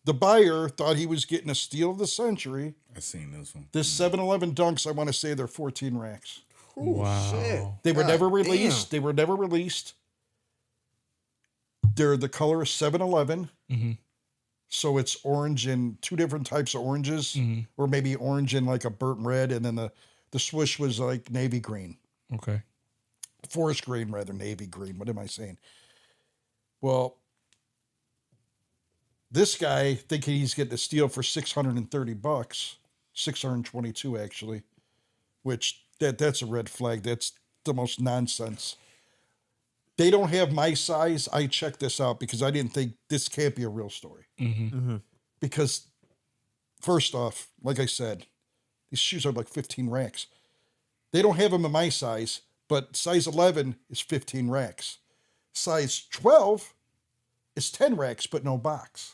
the buyer, thought he was getting a steal of the century. I seen this one. This 7-Eleven dunks, I want to say they're 14 racks. Wow. Shit. They were God never damn. released. They were never released. They're the color 7-Eleven. Mm-hmm. So it's orange and two different types of oranges, or maybe orange and like a burnt red, and then the swoosh was like navy green, Okay. forest green rather, navy green. What am I saying? Well, this guy thinking he's getting a steal for $630, 622 actually, which that's a red flag. That's the most nonsense. They don't have my size. I checked this out because I didn't think this can't be a real story. Because first off, like I said, these shoes are like 15 racks. They don't have them in my size, but size 11 is 15 racks. Size 12 is 10 racks, but no box.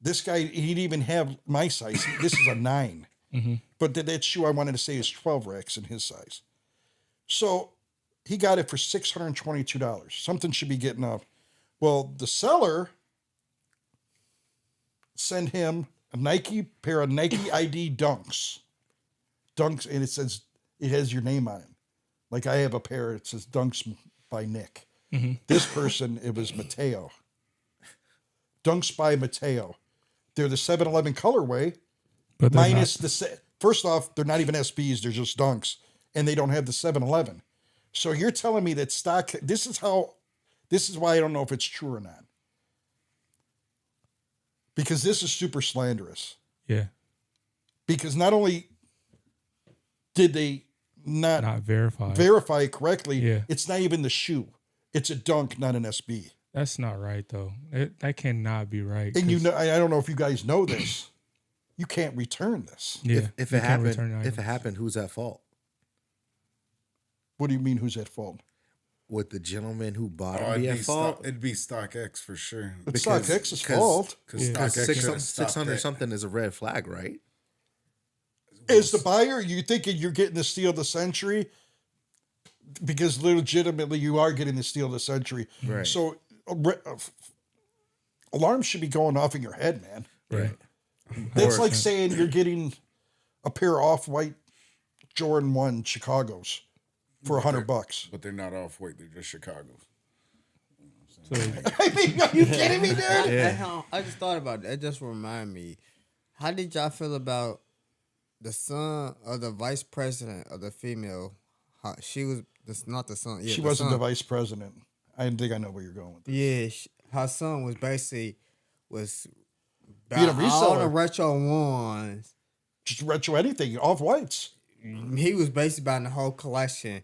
This guy, he didn't even have my size. This is a 9. But that shoe I wanted to say is 12 racks in his size. So he got it for $622. Something should be getting up. Well, the seller sent him a pair of Nike ID Dunks. Dunks, and it has your name on it. Like I have a pair, it says Dunks by Nick. This person, it was Mateo. Dunks by Mateo. They're the 7-Eleven colorway, But they're minus first off, they're not even SBs, they're just Dunks, and they don't have the 7-Eleven. So you're telling me that this is why I don't know if it's true or not. Because this is super slanderous. Yeah. Because not only did they not Not verified. verify it correctly, Yeah. it's not even the shoe. It's a Dunk, not an SB. That's not right though. That cannot be right. And 'cause- I don't know if you guys know this. You can't return this. yeah, If you it can't happened, return if it items. happened, who's at fault? What do you mean? Who's at fault? Would the gentleman who bought Oh, him be at fault? It'd be StockX for sure. It's StockX's because- fault. Because Yeah. StockX should have 600 something is a red flag, right? As the buyer, you thinking you're getting the steal of the century because legitimately you are getting the steal of the century. Right. So alarms should be going off in your head, man. Right. That's like saying you're getting a pair of off-white Jordan 1 Chicago's for $100. But they're not off white. They're just Chicago's. So I mean, are you kidding me, dude? I just thought about that. It just reminded me. How did y'all feel about the son of the vice president of the female? She was not the son. Yeah, She wasn't the son. vice president. I think I know where you're going with this. Yeah, her son was basically Being a buying all the reseller. retro ones. Just retro anything, off-whites. He was basically buying the whole collection,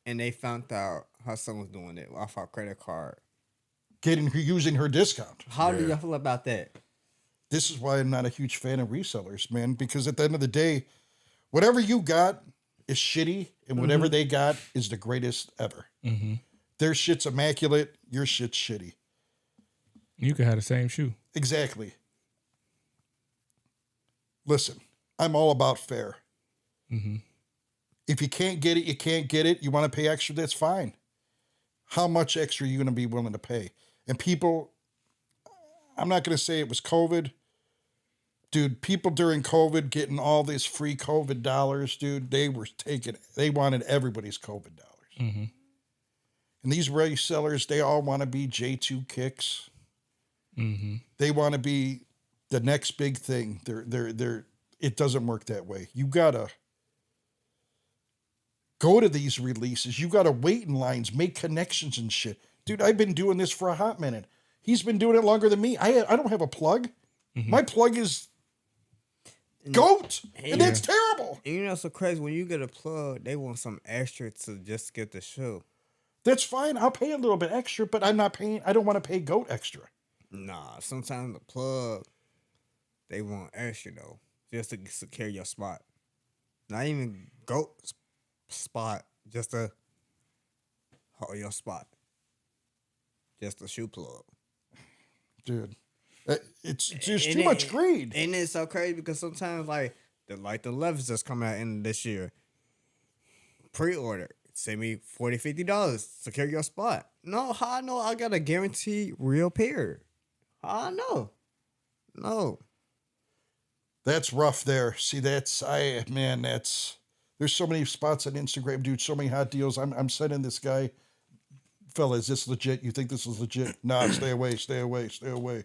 and they found out her son was doing it off her credit card. Using her discount. How do y'all feel about that? This is why I'm not a huge fan of resellers, man, because at the end of the day, whatever you got is shitty, and whatever they got is the greatest ever. Their shit's immaculate, your shit's shitty. you could have the same shoe. Exactly. Listen, I'm all about fair. If you can't get it, you can't get it. You want to pay extra, that's fine. How much extra are you going to be willing to pay? And people, I'm not going to say it was COVID. Dude, people during COVID getting all these free COVID dollars, dude, they wanted everybody's COVID dollars. And these resellers, they all want to be J2 kicks. They want to be the next big thing. It doesn't work that way. You got to go to these releases. You got to wait in lines, make connections and shit. Dude, I've been doing this for a hot minute. He's been doing it longer than me. I don't have a plug. My plug is GOAT, and it's terrible. And you know, so crazy when you get a plug, they want some extra to just get the shoe. That's fine. I'll pay a little bit extra, but I'm not paying. I don't want to pay GOAT extra. Nah, sometimes the plug, they want extra though, just to secure your spot. Not even GOAT spot, just to hold your spot. Just a shoe plug. Dude, it's just And too it- much greed. And it's so crazy because sometimes the 11s just coming out in this year. Pre-order. Send me $40, $50. Secure your spot. No, how I know I got a guaranteed real pair? How I know? No. That's rough there. See, there's so many spots on Instagram, dude, so many hot deals. I'm sending this guy, fella, is this legit? You think this is legit? Nah, stay away, stay away, stay away.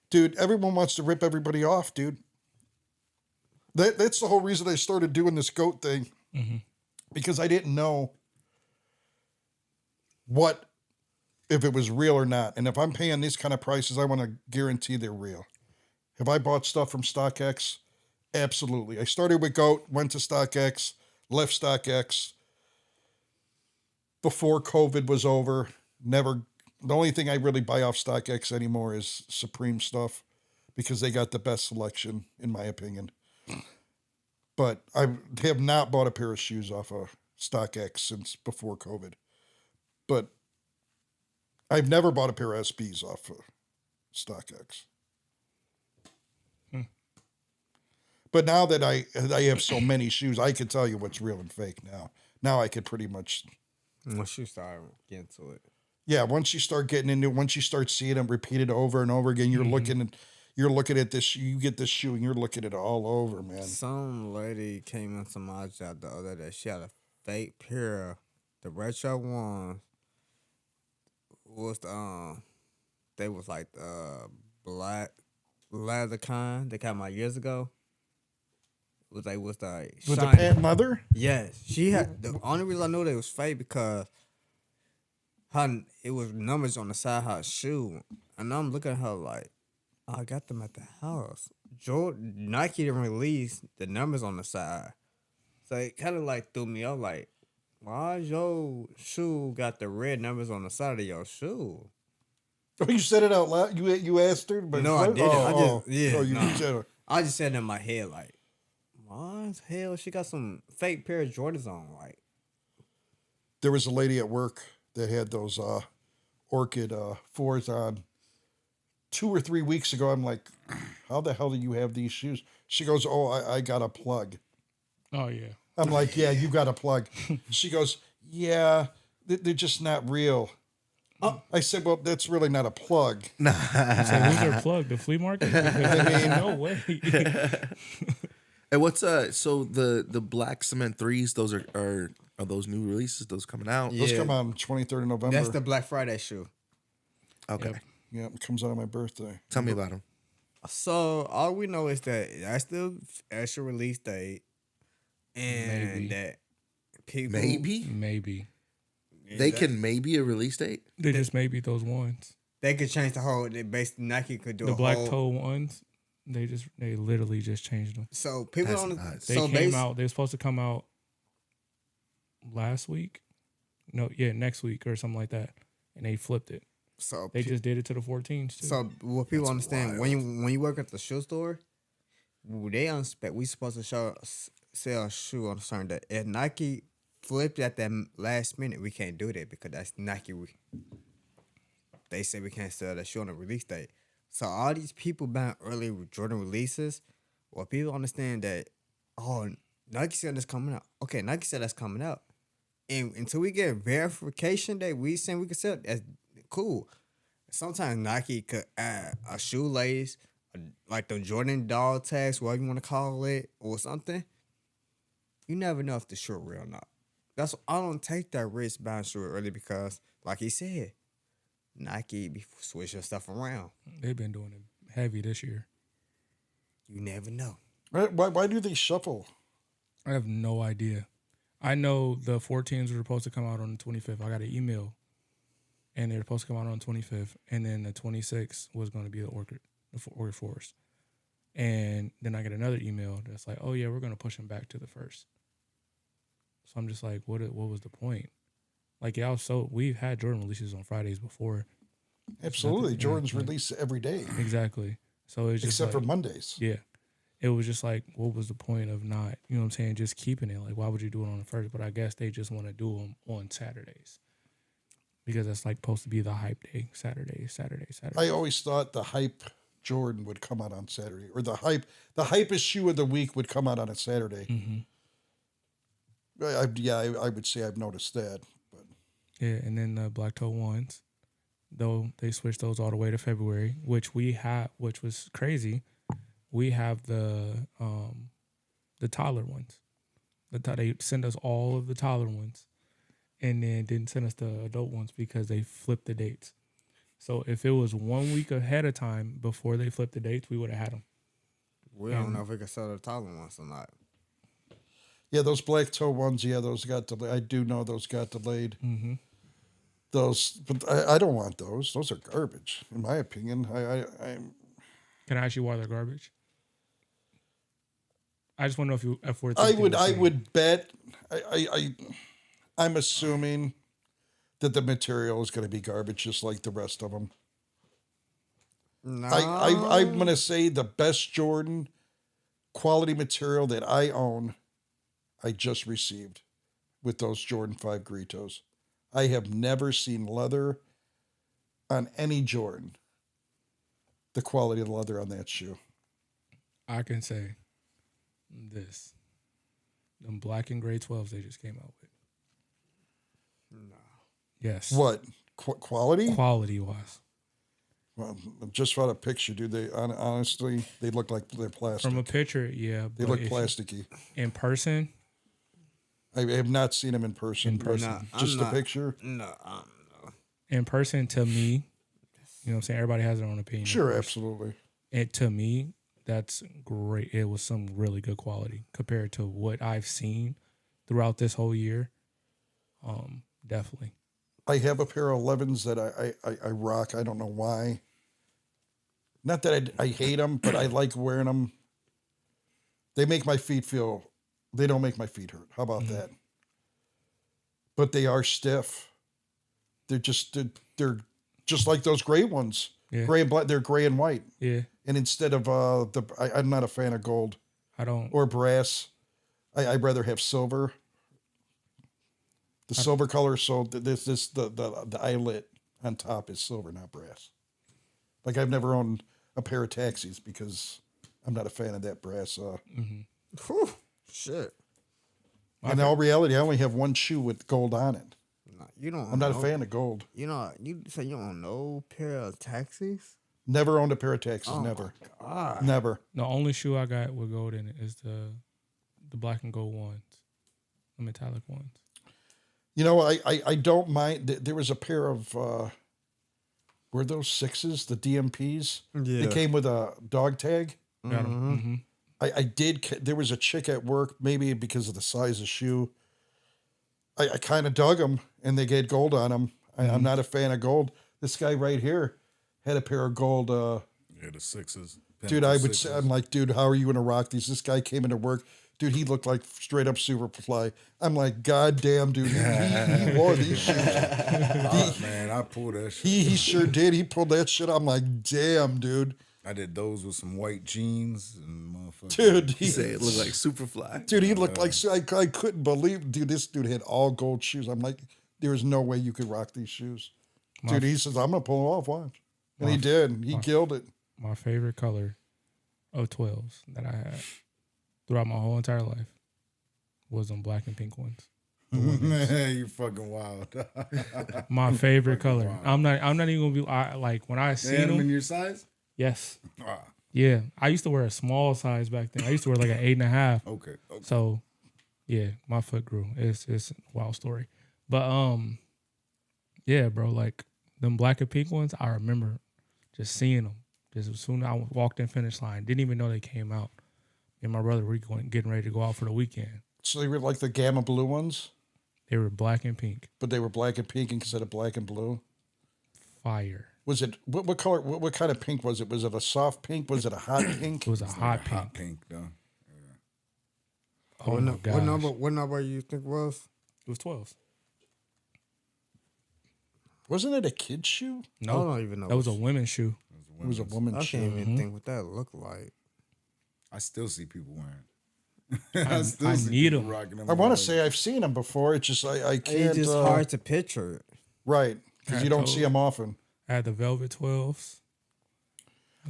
Dude, everyone wants to rip everybody off, dude. That's the whole reason I started doing this GOAT thing. Because I didn't know if it was real or not. And if I'm paying these kind of prices, I want to guarantee they're real. Have I bought stuff from StockX? Absolutely. I started with GOAT, went to StockX, left StockX before COVID was over. The only thing I really buy off StockX anymore is Supreme stuff because they got the best selection, in my opinion. But I have not bought a pair of shoes off of StockX since before COVID. But I've never bought a pair of SBs off of StockX. But now that I have so many shoes, I can tell you what's real and fake now. Now I could pretty much... Once you start getting to it. Yeah, once you start getting into it, once you start seeing them repeated over and over again, you're looking at this, you get this shoe and you're looking at it all over, man. Some lady came into my job the other day. She had a fake pair of the retro ones. They was like black leather kind they came out years ago. Was the With the shiny. patent leather? Yes, she had. The only reason I knew they was fake because it was numbers on the side of her shoe, and I'm looking at her like, I got them at the house. Nike didn't release the numbers on the side, so it kind of like threw me off. Like, Why your shoe got the red numbers on the side of your shoe? Oh, you said it out loud. You asked her, but No, I what? didn't. I Oh, just yeah. oh, you Nah. said it. I just said in my head like, why the hell she got some fake pair of Jordans on? Like, There was a lady at work that had those orchid fours on 2 or 3 weeks ago. I'm like, how the hell do you have these shoes? She goes, oh, I got a plug. Oh yeah. I'm like, yeah, you got a plug. She goes, yeah, they're just not real. I said, well, that's really not a plug. So who's their plug? The flea market? Because no way. And what's so the black cement threes, those are those new releases, those coming out? Those Yeah. come out on 23rd of November. that's the Black Friday shoe. Okay. Yep. Yeah, it comes out on my birthday. Tell me about them. So all we know is that that's the actual release date, and Maybe. that people Maybe. They can maybe a release date. They just maybe those ones. they could change the whole. They basically Nike could do The a black whole, toe ones, they literally just changed them. So people That's don't. nuts. They So came out. They were supposed to come out last week. No, yeah, next week or something like that, and they flipped it. So They just did it to the 14s too. So what people understand when you work at the shoe store, they expect we supposed to sell a shoe on a certain day. If Nike flipped at that last minute, we can't do that because that's Nike. They say we can't sell that shoe on the release date. So all these people buying early Jordan releases, well, people understand that Nike said that's coming out. Okay, Nike said that's coming out, and until we get verification that we saying we can sell it, that's cool. Sometimes Nike could add a shoelace, like the Jordan dog tags, whatever you want to call it, or something. You never know if the shoe real or not. That's I don't take that risk buying shoe early because, like he said, Nike be switching stuff around. They've been doing it heavy this year. You never know. Why do they shuffle? I have no idea. I know the 14s were supposed to come out on the 25th. I got an email, and they were supposed to come out on the 25th, and then the 26th was going to be the Orchid Forest. And then I get another email that's like, oh, yeah, we're going to push them back to the 1st. So I'm just like, what was the point? Like, y'all, so we've had Jordan releases on Fridays before. Absolutely. Yeah, Jordan's yeah. release every day, Exactly. So it's just except like, for Mondays. yeah. It was just like, what was the point of not, you know what I'm saying, just keeping it? Like, why would you do it on the 1st? But I guess they just want to do them on Saturdays. Because that's like supposed to be the hype day, Saturday. I always thought the hype Jordan would come out on Saturday, or the hypest shoe of the week would come out on a Saturday. Mm-hmm. I would say I've noticed that. But Yeah, and then the black toe ones, though they switched those all the way to February, which was crazy. We have the toddler ones. They send us all of the toddler ones, and then didn't send us the adult ones because they flipped the dates. So if it was 1 week ahead of time before they flipped the dates, we would have had them. We don't know if we can sell the taller ones or not. yeah, those black toe ones, those got delayed. I do know those got delayed. Mm-hmm. Those, but I don't want those. Those are garbage, in my opinion. Can I ask you why they're garbage? I just want to know if we're I thinking would the I same. would bet I'm assuming that the material is going to be garbage just like the rest of them. No, I'm going to say the best Jordan quality material that I own, I just received with those Jordan 5 Gritos. I have never seen leather on any Jordan, the quality of the leather on that shoe. I can say this. Them black and gray 12s they just came out with. no. Yes. What? Quality? Quality wise. Well, just found a picture, dude. They honestly, they look like they're plastic. From a picture, yeah. They but look if- plasticky. In person, I have not seen them in person. In but person. Nah, just I'm a not- picture. No, to me, you know what I'm saying? Everybody has their own opinion. of Sure, course. absolutely. And to me, that's great. It was some really good quality compared to what I've seen throughout this whole year. Definitely. I have a pair of 11s that I rock. I don't know why. Not that I hate them, but I like wearing them. They make my feet feel. They don't make my feet hurt. How about that? but they are stiff. They're just like those gray ones. Yeah. Gray and black. They're gray and white. Yeah. And instead of I'm not a fan of gold I don't. or brass. I'd rather have silver. The silver color. So the eyelet on top is silver, not brass. Like I've never owned a pair of taxis because I'm not a fan of that brass. Whew, shit. In all reality, I only have one shoe with gold on it. Nah, you don't. I'm not a fan of gold. You know, you say you don't own no pair of taxis. Never owned a pair of taxis. Oh Never. my God. Never. The only shoe I got with gold in it is the black and gold ones, the metallic ones. You know, I don't mind. There was a pair of, were those sixes, the DMPs? Yeah. They came with a dog tag. Got 'em. Mm-hmm. I did. There was a chick at work, maybe because of the size of shoe. I kind of dug them, and they get gold on them. I'm not a fan of gold. This guy right here had a pair of gold. Yeah, the sixes. Dude, I would say, I'm like, dude, how are you gonna rock these? This guy came into work. Dude, he looked like straight up Superfly. I'm like, God damn, dude, he wore these shoes. Man, I pulled that shit. He sure did. He pulled that shit. I'm like, damn, dude. I did those with some white jeans and motherfucker. Dude, He said it looked like Superfly. dude, he looked like I couldn't believe, dude. This dude had all gold shoes. I'm like, there's no way you could rock these shoes, dude. He says, I'm gonna pull them off, watch, and he did. He killed it. My favorite color of 12s that I had throughout my whole entire life was them black and pink ones. Man, you fucking wild. My favorite Fucking color. wild. I'm not even gonna be like when I They seen had them them. in your size? Yes. Ah, Yeah. I used to wear a small size back then. I used to wear like an 8.5. okay. So, yeah, my foot grew. It's a wild story, but yeah, bro. Like them black and pink ones, I remember just seeing them. Just as soon as I walked in finish line, didn't even know they came out. Me and my brother were getting ready to go out for the weekend. So they were like the Gamma Blue ones, They were black and pink. but they were black and pink instead of black and blue. Fire. Was it what color? What kind of pink was it? Was it a soft pink? Was it a hot pink? It was a hot pink. Hot pink, though. Oh my gosh. What number you think was? It was 12s. Wasn't it a kid's shoe? No, I don't even know. that was a women's shoe. It was a woman's I shoe. can't even think what that looked like. I still see people wearing. I see need people 'em. rocking them. I want to say I've seen them before. It's just I can't. It's just hard to picture it. Right, because Yeah, you don't totally. see them often. I had the velvet 12s.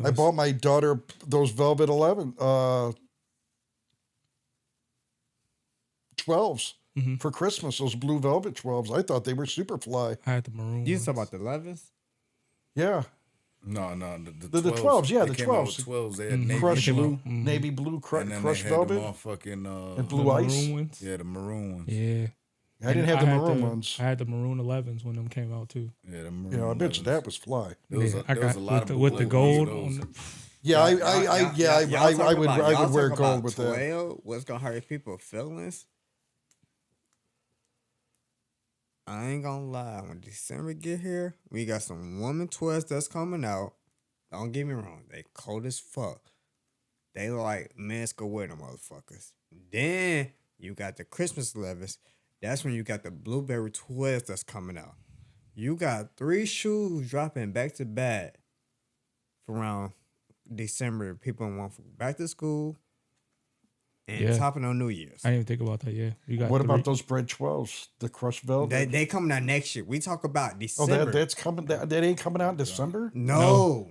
I bought my daughter those velvet 12s for Christmas. Those blue velvet 12s. I thought they were super fly. I had the maroon. You ones. talking about the 11s? Yeah, No, The 12s, yeah, They the came out 12s. with 12s. They had navy crushed came blue, out. navy blue, and then crushed they had the velvet, motherfucking and The blue ice. maroon ones. yeah, the maroon ones. Yeah. I didn't And have the had maroon ones. I had the maroon 11s when them came out too. Yeah, the maroon. You know, I bet you 11s. that was fly. There was Yeah, a, there was a lot of with the gold on the, Yeah, I would wear gold with that. 12, what's gonna hurt people's feelings? I ain't gonna lie. When December get here, we got some woman 12s that's coming out. Don't get me wrong, they cold as fuck. They look like men go wear them motherfuckers. Then you got the Christmas 11s. That's when you got the blueberry 12s that's coming out. You got 3 shoes dropping back to back for around December. People want for back to school and Yeah. topping on New Year's. I didn't even think about that. Yeah, you got. What about three- those bread 12s? The crushed velvet. They coming out next year. We talk about Oh, December. that's coming. That ain't coming out in December. no.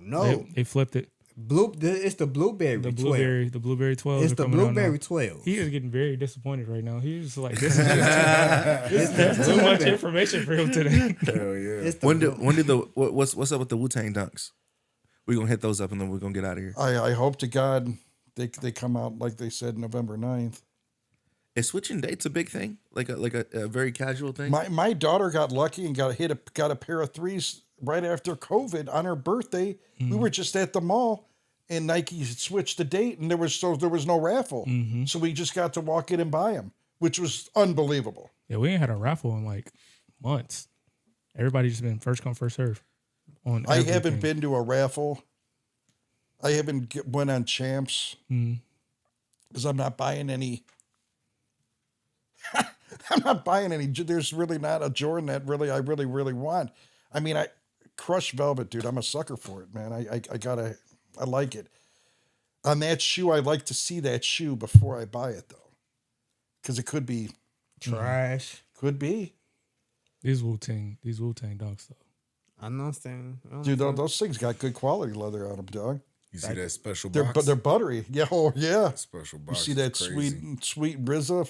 They flipped it. It's the blueberry. The 12. blueberry 12. It's are the coming out now. blueberry 12. He is getting very disappointed right now. He's just like, this is that's too much information for him today. Hell yeah. It's the When did the what's up with the Wu-Tang dunks? We're gonna hit those up and then we're gonna get out of here. I hope to God they come out like they said November 9th. Is switching dates a big thing? Like a very casual thing? My daughter got lucky and got a pair of 3s right after COVID on her birthday. We were just at the mall and Nike switched the date and there was no raffle. So we just got to walk in and buy them, which was unbelievable. Yeah, we ain't had a raffle in like months. Everybody just been first come, first serve. On I haven't everything. been to a raffle. I haven't went on champs because I'm not buying any. I'm not buying any. There's really not a Jordan that I really want. I mean, I crushed velvet, dude. I'm a sucker for it, man. I like it. On that shoe, I like to see that shoe before I buy it, though, because it could be Trash. Could be. These Wu-Tang dunks though. I know what I'm saying. Dude, those things got good quality leather on them, dog. You see that special They're box? they're buttery. Yeah, oh yeah. Special You box. see is that crazy. sweet RZA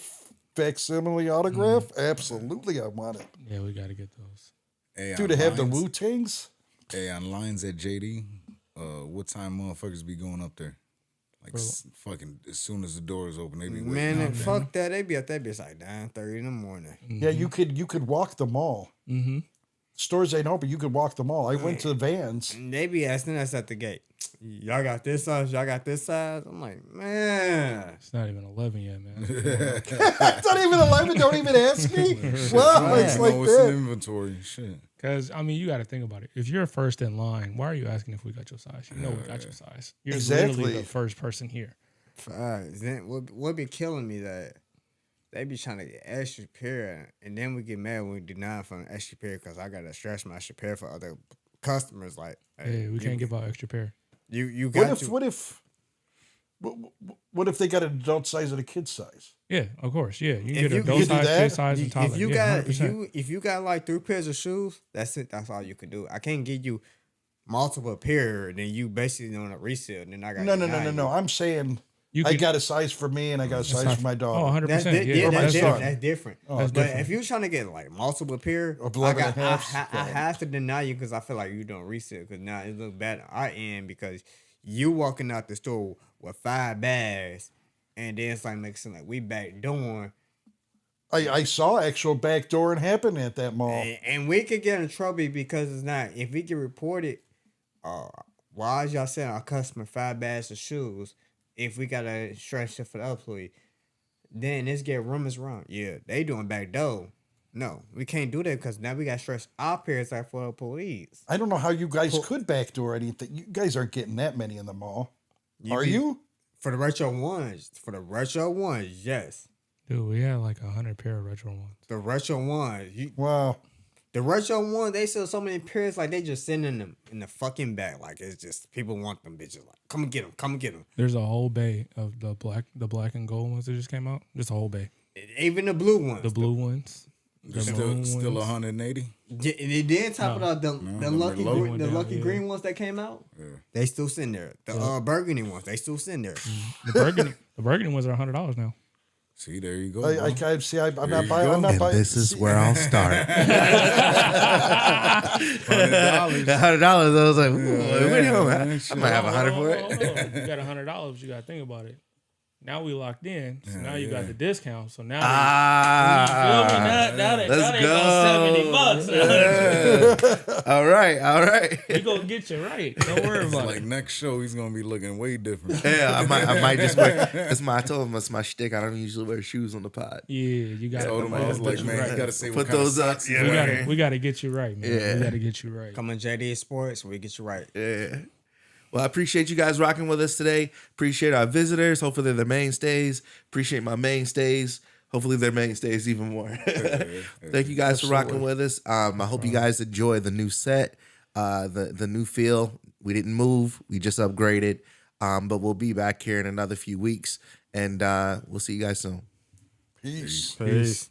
facsimile autograph? Absolutely, I want it. Yeah, we got to get those. Hey, Dude, on to have the lines- Wu-Tangs? Hey, on lines at JD, what time motherfuckers be going up there? Like fucking as soon as the doors open, they be waiting Man, out and there. fuck that. They be at that bitch like 9:30 in the morning. Yeah, you could walk the mall. Mm-hmm. Stores ain't open, you could walk the mall. I went to the Vans. And they be asking us at the gate, y'all got this size? Y'all got this size? I'm like, man. It's not even 11 yet, man. It's not even 11, don't even ask me. Well, it's You like know what's in that. inventory. Shit. Because, I mean, you got to think about it. If you're first in line, why are you asking if we got your size? You know we got your size. You're Exactly. literally the first person here. Then what be killing me that they be trying to get extra pair, and then we get mad when we deny from extra pair because I gotta stretch my extra pair for other customers. Like, Hey, we can't give out extra pair. you got What if they got an adult size and a kid size? Yeah, of course. Yeah, you can If get you- adult you do size, that, kid size, and toddler. if you Yeah, got 100%. if you got like 3 pairs of shoes, that's it. That's all you can do. I can't give you multiple pair, and then you basically on a resale, and then I got No. I'm saying You I could- got a size for me and I got a size for my Oh, daughter. 100%. That's yeah, my that's son. different. That's different. That's But different. if you're trying to get like multiple pair, Of I 11 and a half, I have to deny you because I feel like you don't resell. Because now it look bad on our end because you walking out the store with 5 bags, and then it's like makes like we back doing, I saw actual backdooring happen at that mall. and we could get in trouble because it's not. If we get reported, why is y'all selling our customer 5 bags of shoes if we gotta stretch it for the employee? Then this get rumors wrong. Yeah, they doing back door. No, we can't do that because now we got to stretch our pairs out for employees. I don't know how you guys could backdoor anything. You guys aren't getting that many in the mall. Are be- you? For the retro ones, yes. Dude, we had like 100 pair of retro ones. The retro ones, Wow. the retro ones, they sell so many pairs like they just sending them in the fucking bag. Like it's just people want them bitches. Like come and get them. There's a whole bay of the black and gold ones that just came out. Just a whole bay. Even the blue ones. The blue ones. The maroon Still ones. 180. Yeah, and then top of the them lucky are low. green, the Down, lucky yeah. green ones that came out, they still sitting there. The burgundy ones, they still sitting there. The burgundy ones are $100 now. See, there you go. I bro. can't see. I'm There not you buying. go. I'm not And buying. this is see, where I'll start. $100. $100. I was like, ooh, wait a minute. I might have 100 for Hold it. on. You got $100, but you got to think about it. Now we locked in, so now you got the discount. So now, now they let's go. $70. All right. We gonna get you right. Don't worry about Like it. next show, he's gonna be looking way different. Yeah, I might just wear. I told him that's my shtick. I don't usually wear shoes on the pod. Yeah, you got Told him I was like, man, you gotta say Put what kind those of up. socks Yeah. you wearing. we gotta get you right, man. Yeah. We gotta get you right. Come on, JD Sports, we get you right. Yeah. Well, I appreciate you guys rocking with us today. Appreciate our visitors. Hopefully they're the mainstays. Appreciate my mainstays. Hopefully they're mainstays even more. Thank you guys for rocking with us. I hope you guys enjoy the new set, the new feel. We didn't move. We just upgraded. But we'll be back here in another few weeks. And we'll see you guys soon. Peace. Peace.